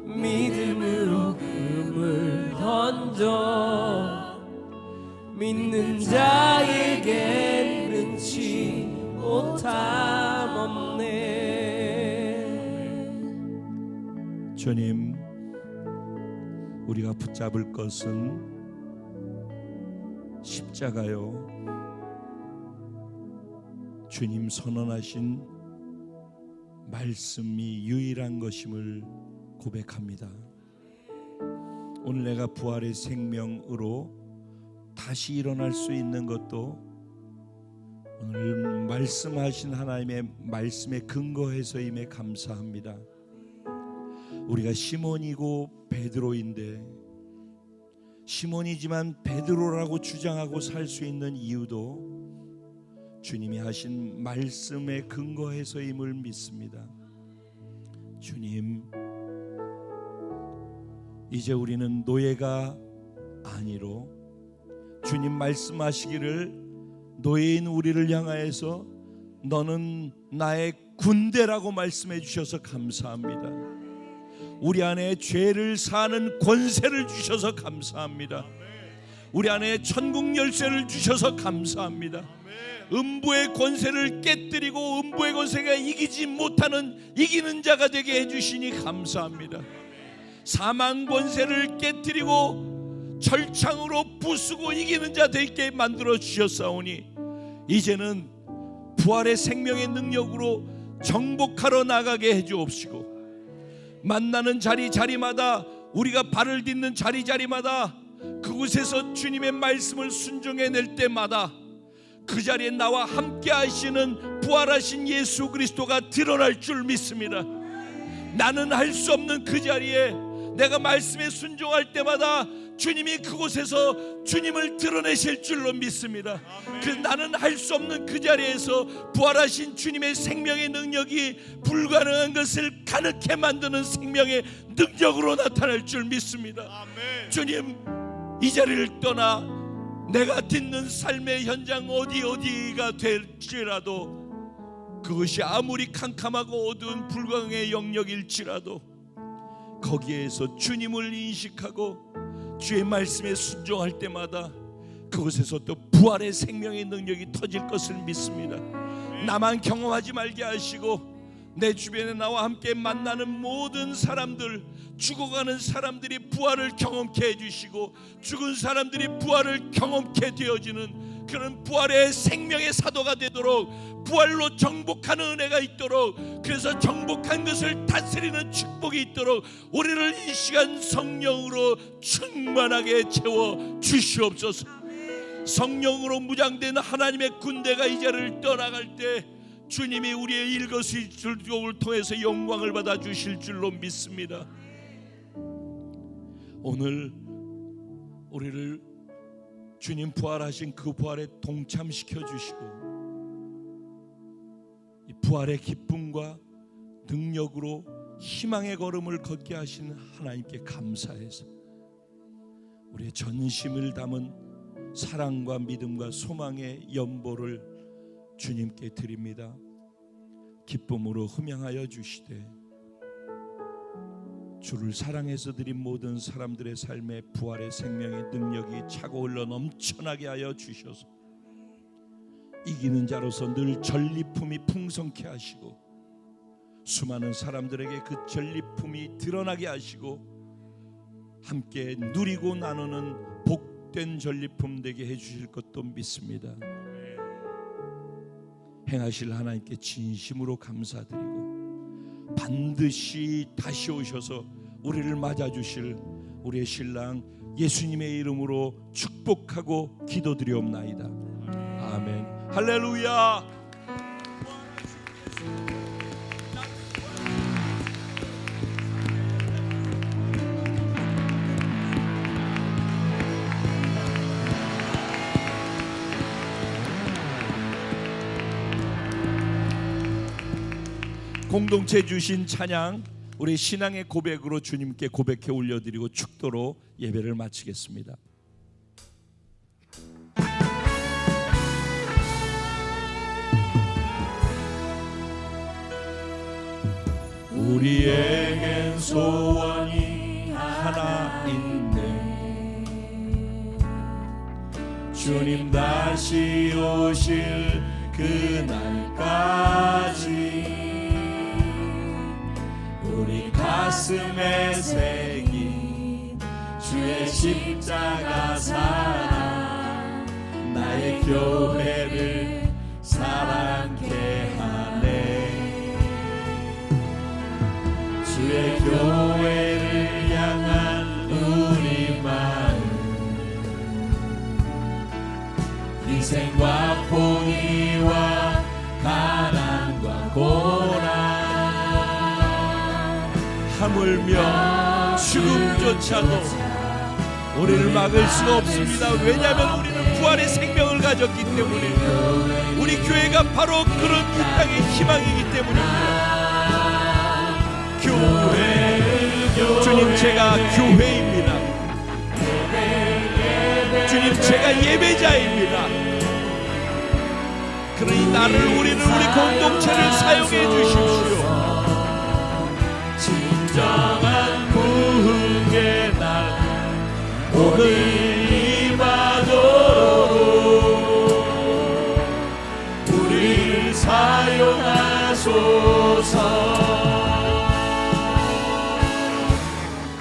믿음으로 금을 던져 믿는 자에겐 능치 못함 없네. 주님, 우리가 붙잡을 것은 십자가요, 주님 선언하신 말씀이 유일한 것임을 고백합니다. 오늘 내가 부활의 생명으로 다시 일어날 수 있는 것도 오늘 말씀하신 하나님의 말씀에 근거해서임에 감사합니다. 우리가 시몬이고 베드로인데 시몬이지만 베드로라고 주장하고 살 수 있는 이유도 주님이 하신 말씀에 근거해서임을 믿습니다. 주님, 이제 우리는 노예가 아니로 주님 말씀하시기를 노예인 우리를 향하여서 너는 나의 군대라고 말씀해 주셔서 감사합니다. 우리 안에 죄를 사는 권세를 주셔서 감사합니다. 우리 안에 천국 열쇠를 주셔서 감사합니다. 음부의 권세를 깨뜨리고 음부의 권세가 이기지 못하는 이기는 자가 되게 해주시니 감사합니다. 사망 권세를 깨뜨리고 철창으로 부수고 이기는 자 되게 만들어 주셨사오니 이제는 부활의 생명의 능력으로 정복하러 나가게 해주옵시고, 만나는 자리마다 우리가 발을 딛는 자리마다 그곳에서 주님의 말씀을 순종해낼 때마다 그 자리에 나와 함께 하시는 부활하신 예수 그리스도가 드러날 줄 믿습니다. 나는 할 수 없는 그 자리에 내가 말씀에 순종할 때마다 주님이 그곳에서 주님을 드러내실 줄로 믿습니다. 그 나는 할 수 없는 그 자리에서 부활하신 주님의 생명의 능력이 불가능한 것을 가능케 만드는 생명의 능력으로 나타날 줄 믿습니다. 주님, 이 자리를 떠나 내가 딛는 삶의 현장 어디가 될지라도 그것이 아무리 캄캄하고 어두운 불광의 영역일지라도 거기에서 주님을 인식하고 주의 말씀에 순종할 때마다 그곳에서 또 부활의 생명의 능력이 터질 것을 믿습니다. 나만 경험하지 말게 하시고 내 주변에 나와 함께 만나는 모든 사람들, 죽어가는 사람들이 부활을 경험케 해주시고 죽은 사람들이 부활을 경험케 되어지는 그런 부활의 생명의 사도가 되도록, 부활로 정복하는 은혜가 있도록, 그래서 정복한 것을 다스리는 축복이 있도록 우리를 이 시간 성령으로 충만하게 채워 주시옵소서. 성령으로 무장된 하나님의 군대가 이 자리를 떠나갈 때 주님이 우리의 일거수일투족을 통해서 영광을 받아 주실 줄로 믿습니다. 오늘 우리를 주님 부활하신 그 부활에 동참시켜 주시고 이 부활의 기쁨과 능력으로 희망의 걸음을 걷게 하신 하나님께 감사해서 우리의 전심을 담은 사랑과 믿음과 소망의 연보를 주님께 드립니다. 기쁨으로 흠양하여 주시되 주를 사랑해서 드린 모든 사람들의 삶에 부활의 생명의 능력이 차고 흘러 넘쳐나게 하여 주셔서 이기는 자로서 늘 전리품이 풍성케 하시고 수많은 사람들에게 그 전리품이 드러나게 하시고 함께 누리고 나누는 복된 전리품 되게 해주실 것도 믿습니다. 행하실 하나님께 진심으로 감사드리고 반드시 다시 오셔서 우리를 맞아주실 우리의 신랑 예수님의 이름으로 축복하고 기도드리옵나이다. 아멘. 할렐루야. 공동체 주신 찬양 우리 신앙의 고백으로 주님께 고백해 올려드리고 축도로 예배를 마치겠습니다. 우리에겐 소원이 하나 있네. 주님 다시 오실 그날까지 우리 가슴에 새긴 주의 십자가 사랑 나의 교회를 사랑케 하네. 주의 교회를 향한 우리 마음 희생과 포기와 가난과 고난 하물며 죽음조차도 우리를 막을 수가 없습니다. 왜냐하면 우리는 부활의 생명을 가졌기 때문에 우리 교회가 바로 그런 이 땅의 희망이기 때문입니다. 교회 주님 제가 교회입니다. 주님 제가 예배자입니다. 그러니 나를 우리를 우리 공동체를 사용해 주십시오. 진정한 부흥의 날 오늘 임하도록 우리를 사용하소서.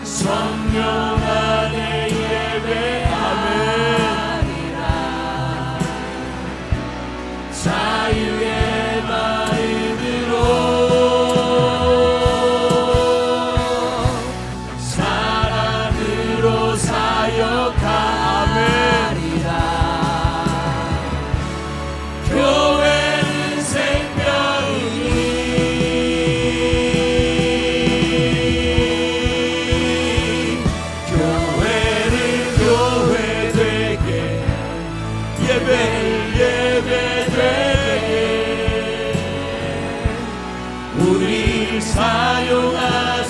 성령 안에 예배하리라. 자유의 마음으로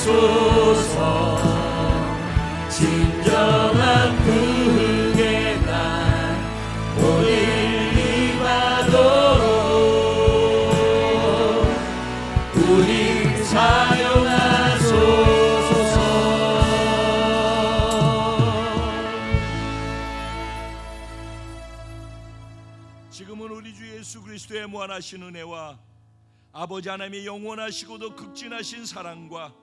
사용하소서. 진정한 부흥의 날 오늘 임하도록 우리 사용하소서. 지금은 우리 주 예수 그리스도의 무한하신 은혜와 아버지 하나님의 영원하시고도 극진하신 사랑과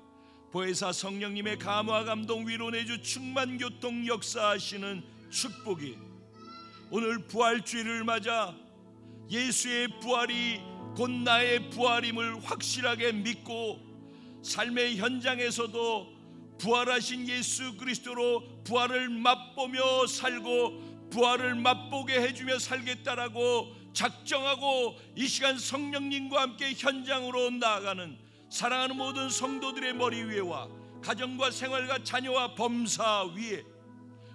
보혜사 성령님의 감화 감동 위로 내주 충만 교통 역사하시는 축복이 오늘 부활주의를 맞아 예수의 부활이 곧 나의 부활임을 확실하게 믿고 삶의 현장에서도 부활하신 예수 그리스도로 부활을 맛보며 살고 부활을 맛보게 해주며 살겠다라고 작정하고 이 시간 성령님과 함께 현장으로 나아가는 사랑하는 모든 성도들의 머리 위에와 가정과 생활과 자녀와 범사 위에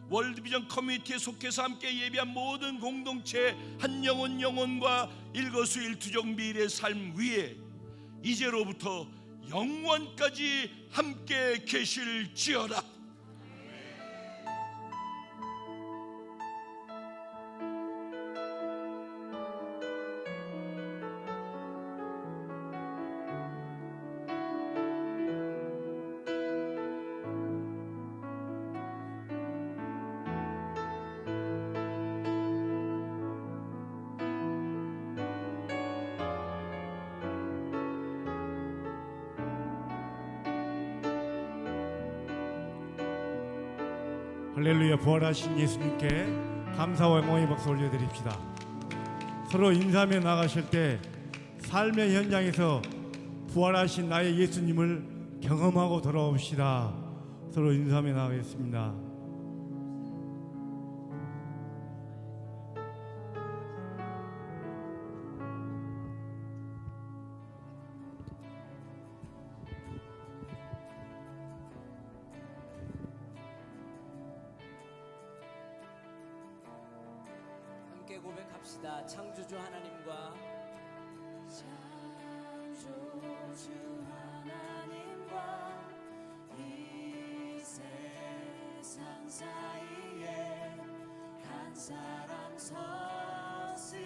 월드비전 커뮤니티에 속해서 함께 예비한 모든 공동체 한 영혼과 일거수일투족 미래의 삶 위에 이제로부터 영원까지 함께 계실지어다. 할렐루야. 부활하신 예수님께 감사와 영광의 박수 올려드립시다. 서로 인사하며 나가실 때 삶의 현장에서 부활하신 나의 예수님을 경험하고 돌아옵시다. 서로 인사하며 나가겠습니다. 함께 고백합시다. 창조주 하나님과 창조주 하나님과 이 세상 사이에 한 사람 서슴